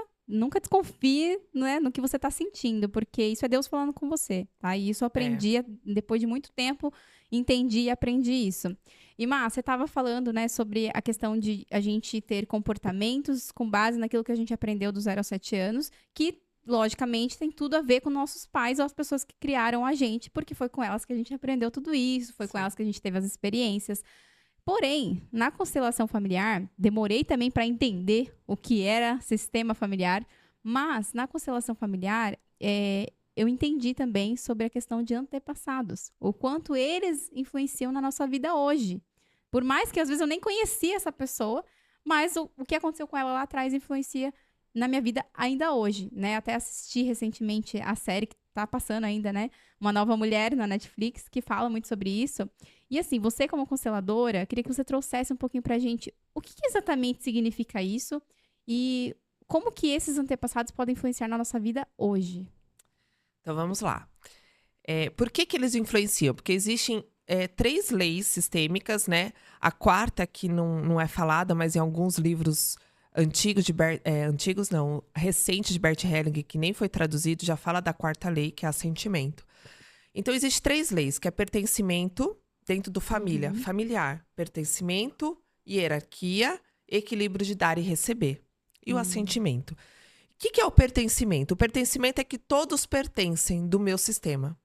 desconfie, né, no que você tá sentindo, porque isso é Deus falando com você, tá? E isso eu aprendi depois de muito tempo, entendi e aprendi isso. E, Má, você estava falando, né, sobre a questão de a gente ter comportamentos com base naquilo que a gente aprendeu dos 0 aos 7 anos, que, logicamente, tem tudo a ver com nossos pais ou as pessoas que criaram a gente, porque foi com elas que a gente aprendeu tudo isso, foi com elas que a gente teve as experiências. Porém, na constelação familiar, demorei também para entender o que era sistema familiar, Mas, na constelação familiar, eu entendi também sobre a questão de antepassados. O quanto eles influenciam na nossa vida hoje. Por mais que às vezes eu nem conhecia essa pessoa, mas o que aconteceu com ela lá atrás influencia na minha vida ainda hoje, né? Até assisti recentemente a série que tá passando ainda, né? Uma Nova Mulher na Netflix, que fala muito sobre isso. E assim, você como consteladora, queria que você trouxesse um pouquinho pra gente o que exatamente significa isso e como que esses antepassados podem influenciar na nossa vida hoje. Então vamos lá. Por que eles influenciam? Porque existem 3 leis sistêmicas, né? A quarta, que não é falada, mas em alguns livros antigos, recentes de Bert Helling, que nem foi traduzido, já fala da quarta lei, que é assentimento. Então, existem 3 leis, que é pertencimento dentro do família, familiar. Pertencimento, hierarquia, equilíbrio de dar e receber. E o assentimento. O que é o pertencimento? O pertencimento é que todos pertencem do meu sistema.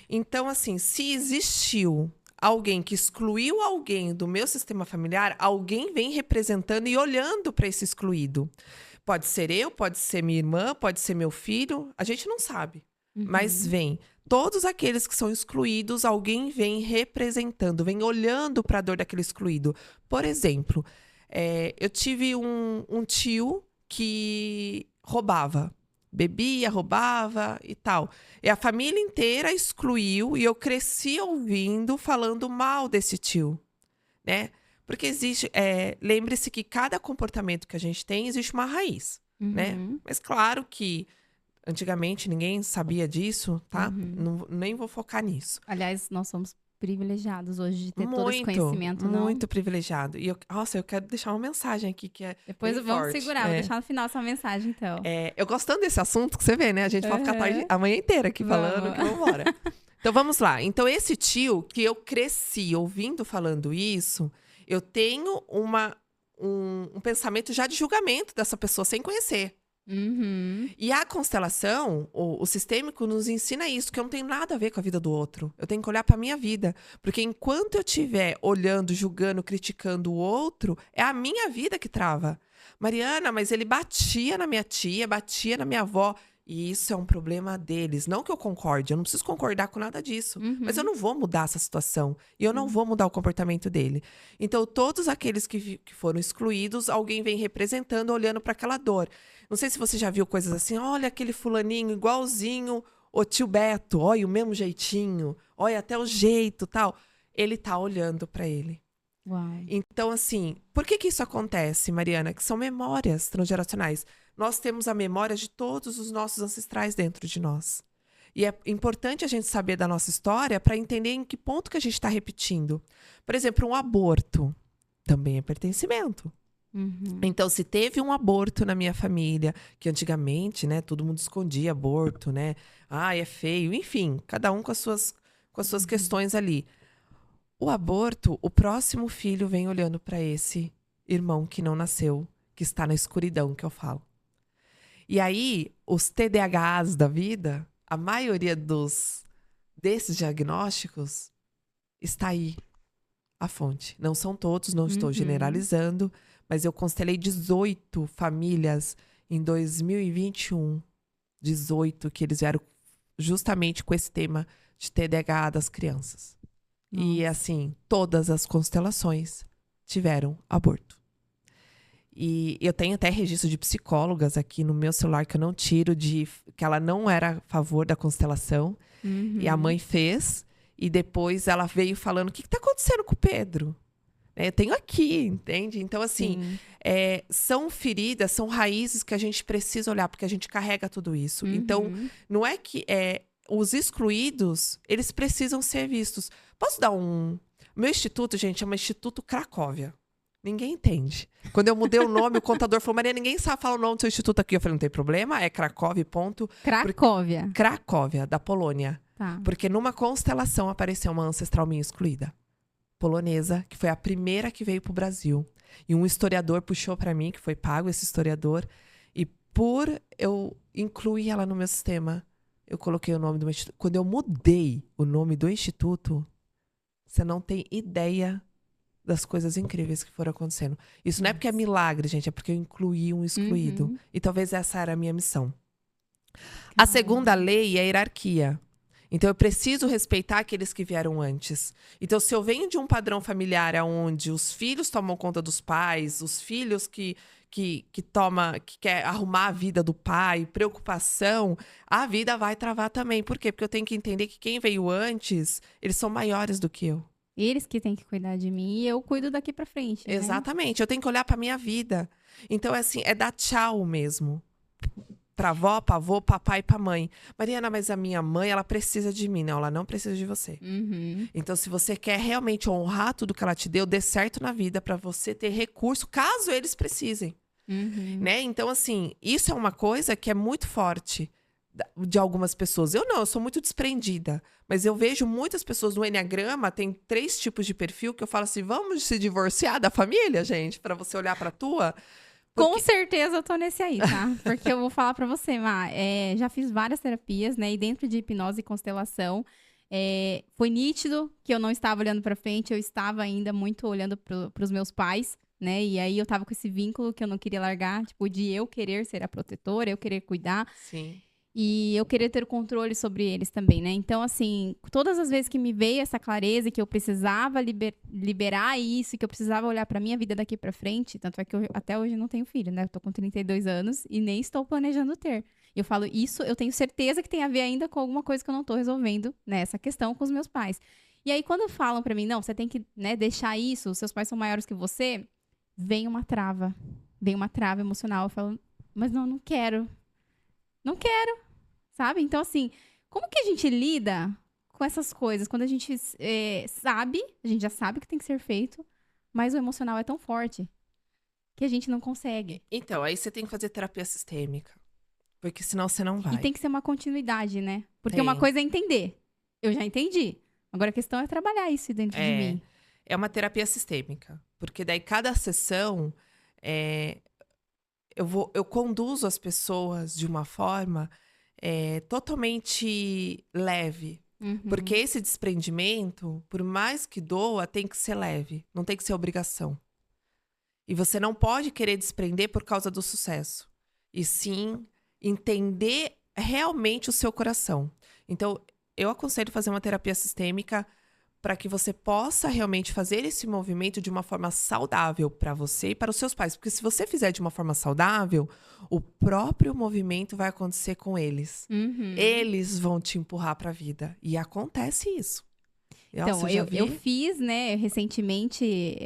Então, assim, se existiu alguém que excluiu alguém do meu sistema familiar, alguém vem representando e olhando para esse excluído. Pode ser eu, pode ser minha irmã, pode ser meu filho, a gente não sabe. Mas vem. Todos aqueles que são excluídos, alguém vem representando, vem olhando para a dor daquele excluído. Por exemplo, eu tive um tio que roubava. Bebia, roubava e tal. E a família inteira excluiu e eu cresci ouvindo, falando mal desse tio, né? Porque existe... lembre-se que cada comportamento que a gente tem, existe uma raiz, né? Mas claro que antigamente ninguém sabia disso, tá? Nem vou focar nisso. Aliás, nós somos privilegiados hoje de ter todo esse conhecimento, não? Muito privilegiado. E eu quero deixar uma mensagem aqui que é Depois bem vamos forte. segurar, vou deixar no final essa mensagem, então. Eu gostando desse assunto, que você vê, né? A gente pode ficar a manhã inteira aqui falando, que vamos embora. Então, vamos lá. Então, esse tio que eu cresci ouvindo falando isso, eu tenho um pensamento já de julgamento dessa pessoa sem conhecer. E a constelação, o sistêmico, nos ensina isso, que eu não tenho nada a ver com a vida do outro. Eu tenho que olhar para minha vida. Porque enquanto eu estiver olhando, julgando, criticando o outro, é a minha vida que trava. Mariana, mas ele batia na minha tia, batia na minha avó. E isso é um problema deles. Não que eu concorde, eu não preciso concordar com nada disso. Mas eu não vou mudar essa situação. E eu não vou mudar o comportamento dele. Então, todos aqueles que foram excluídos, alguém vem representando, olhando para aquela dor. Não sei se você já viu coisas assim. Olha aquele fulaninho igualzinho o tio Beto. Olha o mesmo jeitinho. Olha até o jeito, tal. Ele tá olhando para ele. Uau. Então, assim, por que isso acontece, Mariana? Que são memórias transgeracionais. Nós temos a memória de todos os nossos ancestrais dentro de nós. E é importante a gente saber da nossa história para entender em que ponto que a gente está repetindo. Por exemplo, um aborto também é pertencimento. Então, se teve um aborto na minha família, que antigamente, né, todo mundo escondia aborto, né? É feio, enfim, cada um com as suas questões ali. O aborto, o próximo filho vem olhando para esse irmão que não nasceu, que está na escuridão, que eu falo. E aí, os TDAHs da vida, a maioria desses diagnósticos está aí, a fonte. Não são todos, não estou generalizando, mas eu constelei 18 famílias em 2021. 18 que eles vieram justamente com esse tema de TDAH das crianças. Nossa. E assim, todas as constelações tiveram aborto. E eu tenho até registro de psicólogas aqui no meu celular que eu não tiro, que ela não era a favor da constelação. E a mãe fez. E depois ela veio falando, o que está acontecendo com o Pedro? Eu tenho aqui, entende? Então, assim, são feridas, são raízes que a gente precisa olhar, porque a gente carrega tudo isso. Então, não é que... os excluídos, eles precisam ser vistos. Posso dar um... Meu instituto, gente, chama Instituto Cracóvia. Ninguém entende. Quando eu mudei o nome, o contador falou, Maria, ninguém sabe falar o nome do seu instituto aqui. Eu falei, não tem problema, é Cracóvia, ponto. Cracóvia. Cracóvia, da Polônia. Tá. Porque numa constelação apareceu uma ancestral minha excluída. Polonesa, que foi a primeira que veio pro Brasil. E um historiador puxou para mim, que foi pago esse historiador. E por eu incluir ela no meu sistema, eu coloquei o nome do meu instituto. Quando eu mudei o nome do instituto, você não tem ideia das coisas incríveis que foram acontecendo. Isso não é porque é milagre, gente, é porque eu incluí um excluído. E talvez essa era a minha missão. A segunda lei é a hierarquia. Então, eu preciso respeitar aqueles que vieram antes. Então, se eu venho de um padrão familiar onde os filhos tomam conta dos pais, os filhos que quer arrumar a vida do pai, preocupação, a vida vai travar também. Por quê? Porque eu tenho que entender que quem veio antes, eles são maiores do que eu. Eles que têm que cuidar de mim e eu cuido daqui pra frente, né? Exatamente. Eu tenho que olhar pra minha vida. Então, é assim, é dar tchau mesmo. Pra avó, pra avô, pra pai e pra mãe. Mariana, mas a minha mãe, ela precisa de mim. Não, ela não precisa de você. Então, se você quer realmente honrar tudo que ela te deu, dê certo na vida pra você ter recurso, caso eles precisem. Né? Então, assim, isso é uma coisa que é muito forte de algumas pessoas. Eu não, eu sou muito desprendida. Mas eu vejo muitas pessoas no Enneagrama, tem 3 tipos de perfil que eu falo assim, vamos se divorciar da família, gente? Pra você olhar pra tua... Com certeza eu tô nesse aí, tá? Porque eu vou falar pra você, Má, já fiz várias terapias, né? E dentro de hipnose e constelação, foi nítido que eu não estava olhando pra frente, eu estava ainda muito olhando pros meus pais, né? E aí eu tava com esse vínculo que eu não queria largar, tipo, de eu querer ser a protetora, eu querer cuidar. Sim. E eu querer ter o controle sobre eles também, né? Então, assim, todas as vezes que me veio essa clareza, que eu precisava liberar isso, que eu precisava olhar pra minha vida daqui pra frente, tanto é que eu até hoje não tenho filho, né? Eu tô com 32 anos e nem estou planejando ter. Eu falo, isso eu tenho certeza que tem a ver ainda com alguma coisa que eu não tô resolvendo nessa questão com os meus pais. E aí, quando falam pra mim, não, você tem que, né, deixar isso, seus pais são maiores que você, vem uma trava emocional. Eu falo, mas não quero. Não quero. Sabe? Então, assim, como que a gente lida com essas coisas? Quando a gente sabe, a gente já sabe que tem que ser feito, mas o emocional é tão forte que a gente não consegue. Então, aí você tem que fazer terapia sistêmica. Porque senão você não vai. E tem que ser uma continuidade, né? Porque uma coisa é entender. Eu já entendi. Agora a questão é trabalhar isso dentro de mim. É uma terapia sistêmica. Porque daí cada sessão, eu conduzo as pessoas de uma forma totalmente leve. Porque esse desprendimento, por mais que doa, tem que ser leve. Não tem que ser obrigação. E você não pode querer desprender por causa do sucesso. E sim, entender realmente o seu coração. Então, eu aconselho fazer uma terapia sistêmica para que você possa realmente fazer esse movimento de uma forma saudável para você e para os seus pais. Porque se você fizer de uma forma saudável, o próprio movimento vai acontecer com eles. Eles vão te empurrar para a vida. E acontece isso. Então, eu fiz, né, recentemente,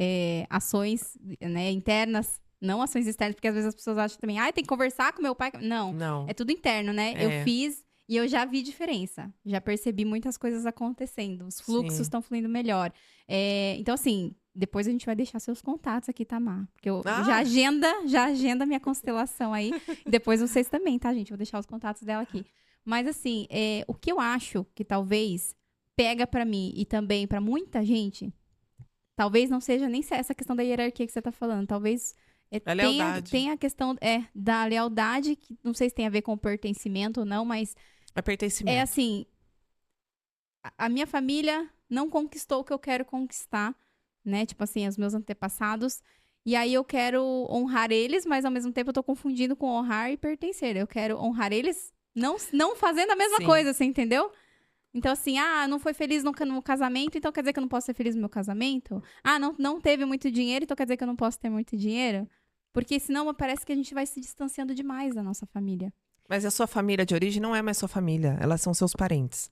ações, né, internas, não ações externas, porque às vezes as pessoas acham também, tem que conversar com meu pai. Não. É tudo interno, né? Eu fiz e eu já vi diferença. Já percebi muitas coisas acontecendo. Os fluxos estão fluindo melhor. Então, assim, depois a gente vai deixar seus contatos aqui, Tamar. Porque eu já agenda minha constelação aí. E depois vocês também, tá, gente? Vou deixar os contatos dela aqui. Mas, assim, o que eu acho que talvez pega pra mim e também pra muita gente, talvez não seja nem essa questão da hierarquia que você tá falando. Talvez tem a questão da lealdade, que não sei se tem a ver com pertencimento ou não, mas é pertencimento. É assim, a minha família não conquistou o que eu quero conquistar, né? Tipo assim, os meus antepassados. E aí eu quero honrar eles, mas ao mesmo tempo eu tô confundindo com honrar e pertencer. Eu quero honrar eles não fazendo a mesma coisa, você entendeu? Então, assim, não foi feliz no casamento, então quer dizer que eu não posso ser feliz no meu casamento? Não teve muito dinheiro, então quer dizer que eu não posso ter muito dinheiro? Porque senão parece que a gente vai se distanciando demais da nossa família. Mas a sua família de origem não é mais sua família, elas são seus parentes.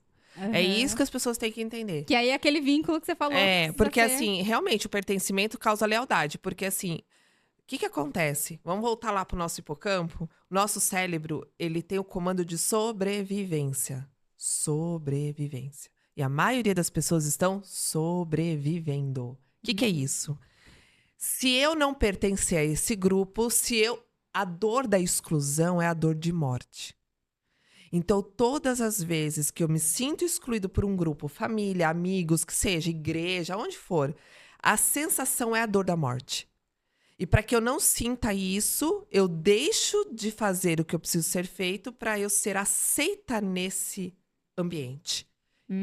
É isso que as pessoas têm que entender. Que aí é aquele vínculo que você falou. Porque assim, realmente o pertencimento causa lealdade. Porque assim, o que acontece? Vamos voltar lá pro nosso hipocampo. O nosso cérebro, ele tem o comando de sobrevivência. Sobrevivência. E a maioria das pessoas estão sobrevivendo. O que é isso? Se eu não pertencer a esse grupo, a dor da exclusão é a dor de morte. Então, todas as vezes que eu me sinto excluído por um grupo, família, amigos, que seja, igreja, onde for, a sensação é a dor da morte. E para que eu não sinta isso, eu deixo de fazer o que eu preciso ser feito para eu ser aceita nesse ambiente.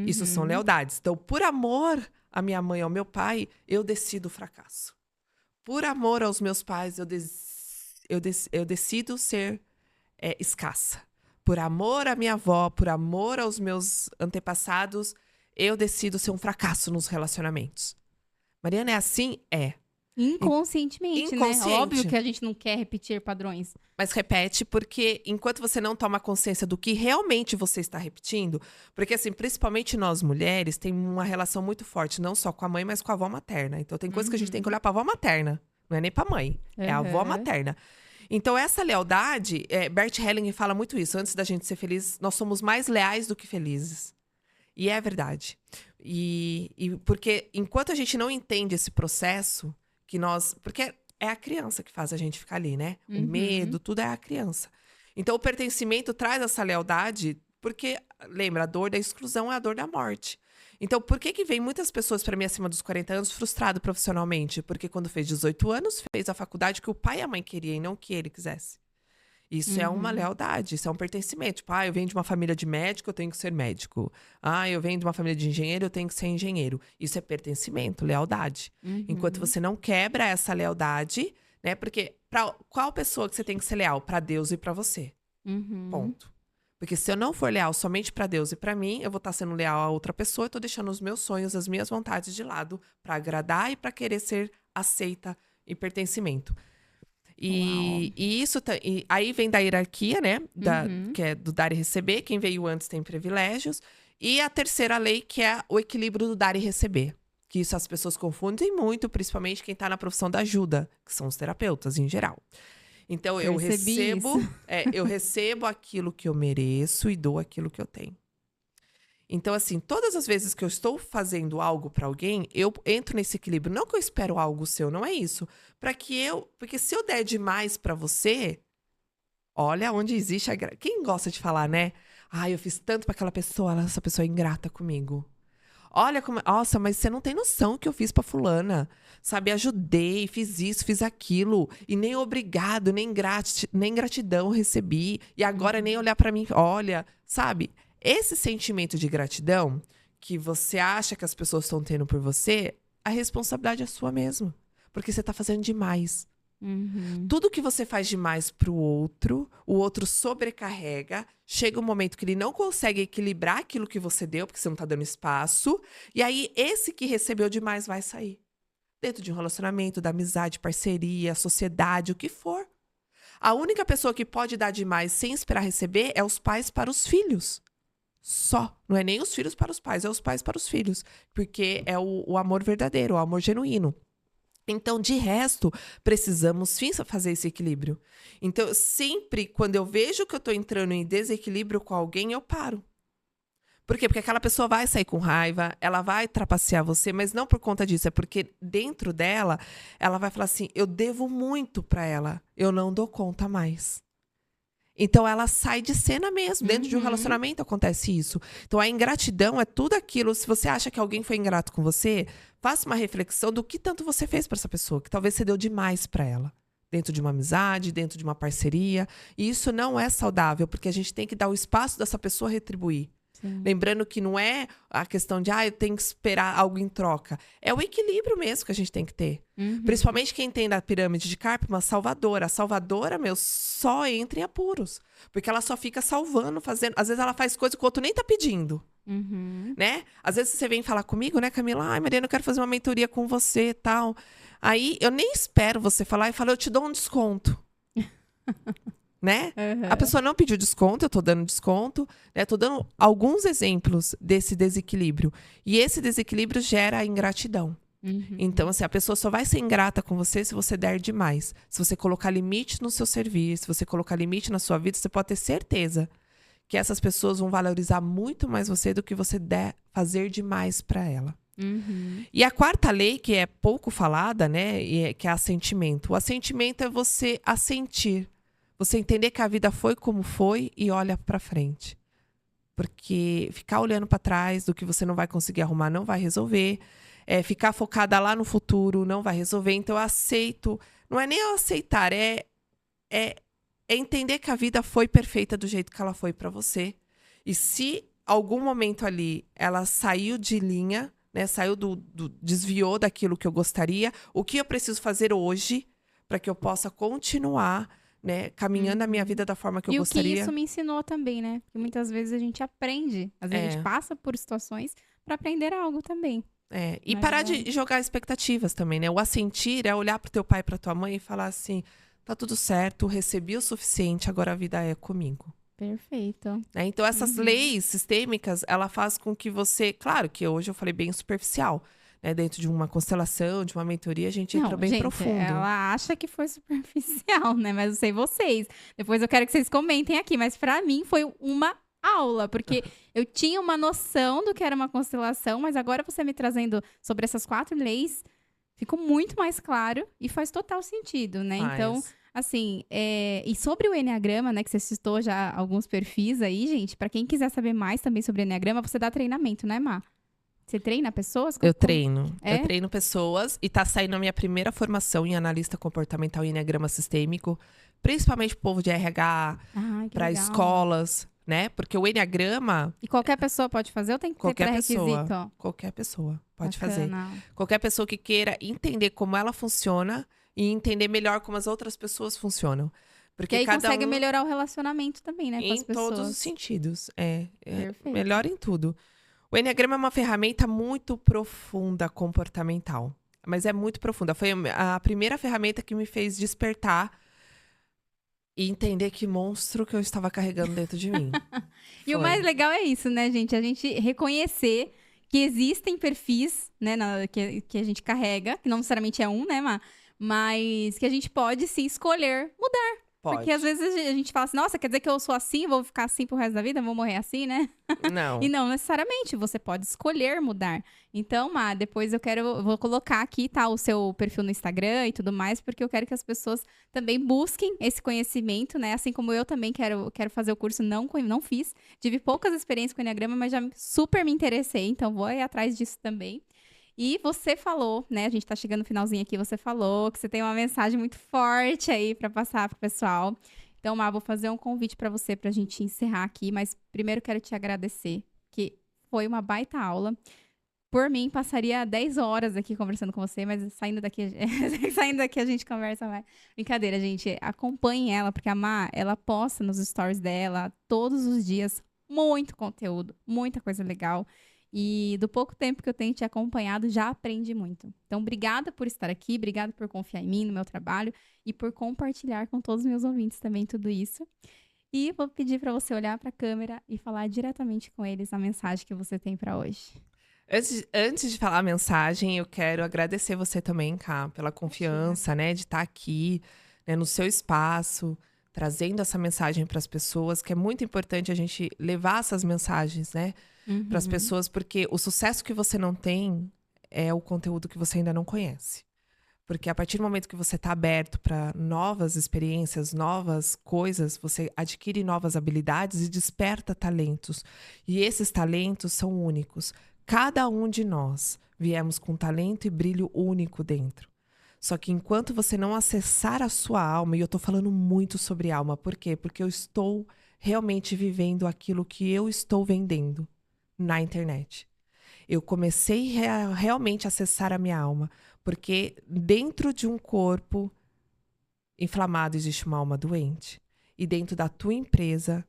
Isso são lealdades. Então, por amor à minha mãe, ao meu pai, eu decido o fracasso. Por amor aos meus pais, eu decido ser escassa. Por amor à minha avó, por amor aos meus antepassados, eu decido ser um fracasso nos relacionamentos. Mariana, é assim? É. Inconscientemente, né? Inconsciente. Óbvio que a gente não quer repetir padrões. Mas repete, porque enquanto você não toma consciência do que realmente você está repetindo, porque assim, principalmente nós mulheres, tem uma relação muito forte, não só com a mãe, mas com a avó materna. Então tem coisa que a gente tem que olhar para a avó materna, não é nem para a mãe, é a avó materna. Então essa lealdade, Bert Hellinger fala muito isso, antes da gente ser feliz, nós somos mais leais do que felizes. E é verdade. E porque enquanto a gente não entende esse processo, porque é a criança que faz a gente ficar ali, né? O medo, tudo é a criança. Então, o pertencimento traz essa lealdade, porque, lembra, a dor da exclusão é a dor da morte. Então, por que vem muitas pessoas para mim acima dos 40 anos frustrado profissionalmente? Porque quando fez 18 anos, fez a faculdade que o pai e a mãe queriam e não que ele quisesse. Isso é uma lealdade, isso é um pertencimento. Tipo, eu venho de uma família de médico, eu tenho que ser médico. Eu venho de uma família de engenheiro, eu tenho que ser engenheiro. Isso é pertencimento, lealdade. Enquanto você não quebra essa lealdade, né? Porque para qual pessoa que você tem que ser leal? Para Deus e para você. Ponto. Porque se eu não for leal somente para Deus e para mim, eu vou estar sendo leal a outra pessoa, eu tô deixando os meus sonhos, as minhas vontades de lado para agradar e para querer ser aceita em pertencimento. E isso aí vem da hierarquia, né? Que é do dar e receber. Quem veio antes tem privilégios. E a terceira lei, que é o equilíbrio do dar e receber. Que isso as pessoas confundem muito, principalmente quem está na profissão da ajuda, que são os terapeutas em geral. Então, eu recebo aquilo que eu mereço e dou aquilo que eu tenho. Então, assim, todas as vezes que eu estou fazendo algo para alguém, eu entro nesse equilíbrio. Não que eu espero algo seu, não é isso. Porque se eu der demais para você, olha onde existe Quem gosta de falar, né? Eu fiz tanto para aquela pessoa, essa pessoa é ingrata comigo. Olha como, nossa, mas você não tem noção que eu fiz para fulana. Sabe, ajudei, fiz isso, fiz aquilo, e nem obrigado, nem gratidão recebi, e agora nem olhar para mim, olha, sabe? Esse sentimento de gratidão que você acha que as pessoas estão tendo por você, a responsabilidade é sua mesmo. Porque você está fazendo demais. Tudo que você faz demais pro outro, o outro sobrecarrega. Chega um momento que ele não consegue equilibrar aquilo que você deu, porque você não está dando espaço. E aí, esse que recebeu demais vai sair. Dentro de um relacionamento, da amizade, parceria, sociedade, o que for. A única pessoa que pode dar demais sem esperar receber é os pais para os filhos. Só. Não é nem os filhos para os pais, é os pais para os filhos. Porque é o amor verdadeiro, o amor genuíno. Então, de resto, precisamos sim fazer esse equilíbrio. Então, sempre quando eu vejo que eu estou entrando em desequilíbrio com alguém, eu paro. Por quê? Porque aquela pessoa vai sair com raiva, ela vai trapacear você, mas não por conta disso, é porque dentro dela, ela vai falar assim, eu devo muito para ela, eu não dou conta mais. Então, ela sai de cena mesmo. Dentro de um relacionamento acontece isso. Então, a ingratidão é tudo aquilo. Se você acha que alguém foi ingrato com você, faça uma reflexão do que tanto você fez para essa pessoa, que talvez você deu demais para ela. Dentro de uma amizade, dentro de uma parceria. E isso não é saudável, porque a gente tem que dar o espaço dessa pessoa retribuir. Sim. Lembrando que não é a questão de, eu tenho que esperar algo em troca. É o equilíbrio mesmo que a gente tem que ter. Principalmente quem tem da pirâmide de Karpman, salvadora. A salvadora, só entra em apuros. Porque ela só fica salvando, fazendo. Às vezes ela faz coisa que o outro nem tá pedindo. Né? Às vezes você vem falar comigo, né, Camila? Mariana, eu quero fazer uma mentoria com você e tal. Aí eu nem espero você falar e falo, eu te dou um desconto. Né? A pessoa não pediu desconto, eu tô dando desconto, né? Tô dando alguns exemplos desse desequilíbrio. E esse desequilíbrio gera ingratidão. Então, assim, a pessoa só vai ser ingrata com você se você der demais. Se você colocar limite no seu serviço, se você colocar limite na sua vida, você pode ter certeza que essas pessoas vão valorizar muito mais você do que você der fazer demais para ela. E a quarta lei, que é pouco falada, né? Que é assentimento. O assentimento é você assentir. Você entender que a vida foi como foi e olha para frente. Porque ficar olhando para trás do que você não vai conseguir arrumar não vai resolver. Ficar focada lá no futuro não vai resolver. Então, eu aceito. Não é nem eu aceitar, é entender que a vida foi perfeita do jeito que ela foi para você. E se algum momento ali ela saiu de linha, né? Desviou daquilo que eu gostaria. O que eu preciso fazer hoje para que eu possa continuar, né, caminhando a minha vida da forma que eu E o que gostaria. isso me ensinou também, né? Porque muitas vezes a gente aprende, às vezes a gente passa por situações para aprender algo também. E Mas parar de jogar expectativas também, né? O assentir é olhar pro teu pai e pra tua mãe e falar assim, tá tudo certo, recebi o suficiente, agora a vida é comigo. Perfeito. Né? Então, essas leis sistêmicas, ela faz com que você... Claro que hoje eu falei bem superficial, né? Dentro de uma constelação, de uma mentoria, a gente entra Não, bem gente, profundo. ela acha que foi superficial, né? Mas eu sei vocês. Depois eu quero que vocês comentem aqui. Mas pra mim foi uma aula, porque eu tinha uma noção do que era uma constelação, mas agora você me trazendo sobre essas 4 leis, ficou muito mais claro e faz total sentido, né? Então, Mas, assim, e sobre o Enneagrama, né, que você citou já alguns perfis aí, gente, pra quem quiser saber mais também sobre o Enneagrama, você dá treinamento, né, Má? Você treina pessoas? eu treino. É? Eu treino pessoas e tá saindo a minha primeira formação em analista comportamental e enneagrama sistêmico, principalmente pro povo de RH, Ai, que para legal. escolas, né? Porque o enneagrama, E qualquer pessoa pode fazer ou tem que ter qualquer pré-requisito? pessoa, qualquer pessoa pode fazer. Bacana. Qualquer pessoa que queira entender como ela funciona e entender melhor como as outras pessoas funcionam. Que Porque aí cada consegue um melhorar o relacionamento também, né, com as em pessoas. todos os sentidos. É Perfeito. melhor em tudo. O enneagrama é uma ferramenta muito profunda comportamental. Mas é muito profunda. Foi a primeira ferramenta que me fez despertar e entender que monstro que eu estava carregando dentro de mim. E o mais legal é isso, né, gente? A gente reconhecer que existem perfis, né, que a gente carrega, que não necessariamente é um, né, mas que a gente pode sim escolher mudar. Pode. Porque às vezes a gente fala assim, nossa, quer dizer que eu sou assim, vou ficar assim pro resto da vida, vou morrer assim, né? Não. E não necessariamente, você pode escolher mudar. Então, Má, depois vou colocar aqui, tá, o seu perfil no Instagram e tudo mais, porque eu quero que as pessoas também busquem esse conhecimento, né? Assim como eu também quero fazer o curso, não fiz. Tive poucas experiências com o Enneagrama, mas já super me interessei, então vou ir atrás disso também. E você falou, né? A gente tá chegando no finalzinho aqui, você falou que você tem uma mensagem muito forte aí pra passar pro pessoal. Então, Má, vou fazer um convite pra você pra gente encerrar aqui, mas primeiro quero te agradecer, que foi uma baita aula. Por mim, passaria 10 horas aqui conversando com você, mas saindo daqui a gente conversa mais. Brincadeira, gente. Acompanhem ela, porque a Má, ela posta nos stories dela todos os dias muito conteúdo, muita coisa legal. E do pouco tempo que eu tenho te acompanhado, já aprendi muito. Então, obrigada por estar aqui, obrigada por confiar em mim, no meu trabalho e por compartilhar com todos os meus ouvintes também tudo isso. E vou pedir para você olhar para a câmera e falar diretamente com eles a mensagem que você tem para hoje. Antes de falar a mensagem, eu quero agradecer você também, Ká, pela confiança, né, de estar aqui, né, no seu espaço, trazendo essa mensagem para as pessoas, que é muito importante a gente levar essas mensagens, né, para as pessoas, porque o sucesso que você não tem é o conteúdo que você ainda não conhece. Porque a partir do momento que você está aberto para novas experiências, novas coisas, você adquire novas habilidades e desperta talentos. E esses talentos são únicos. Cada um de nós viemos com talento e brilho único dentro. Só que enquanto você não acessar a sua alma, e eu estou falando muito sobre alma, por quê? Porque eu estou realmente vivendo aquilo que eu estou vendendo na internet. Eu comecei realmente a acessar a minha alma, porque dentro de um corpo inflamado existe uma alma doente. E dentro da tua empresa,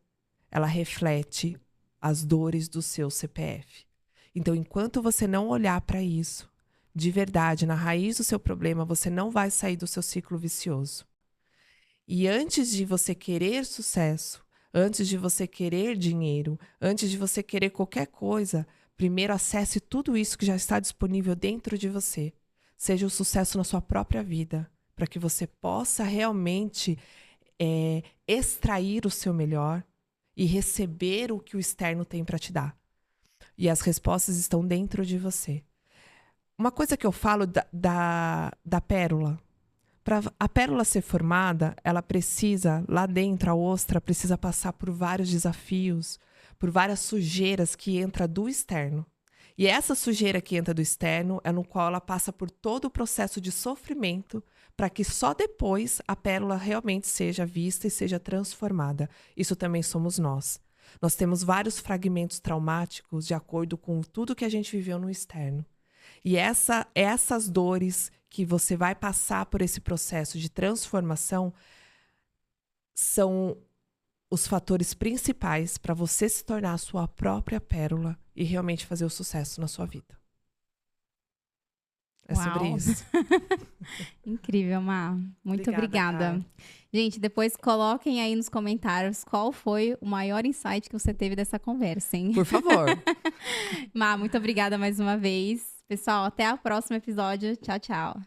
ela reflete as dores do seu CPF. Então, enquanto você não olhar para isso, de verdade, na raiz do seu problema, você não vai sair do seu ciclo vicioso. E antes de você querer sucesso, antes de você querer dinheiro, antes de você querer qualquer coisa, primeiro acesse tudo isso que já está disponível dentro de você. Seja o sucesso na sua própria vida, para que você possa realmente extrair o seu melhor e receber o que o externo tem para te dar. E as respostas estão dentro de você. Uma coisa que eu falo da pérola. Para a pérola ser formada, ela precisa, lá dentro, a ostra precisa passar por vários desafios, por várias sujeiras que entra do externo. E essa sujeira que entra do externo é no qual ela passa por todo o processo de sofrimento para que só depois a pérola realmente seja vista e seja transformada. Isso também somos nós. Nós temos vários fragmentos traumáticos de acordo com tudo que a gente viveu no externo. E essas dores que você vai passar por esse processo de transformação são os fatores principais para você se tornar a sua própria pérola e realmente fazer o sucesso na sua vida. É sobre Uau. isso. Incrível, Má. Muito obrigada. Cara. Gente, depois coloquem aí nos comentários qual foi o maior insight que você teve dessa conversa, hein? Por favor. Má, muito obrigada mais uma vez. Pessoal, até o próximo episódio. Tchau, tchau.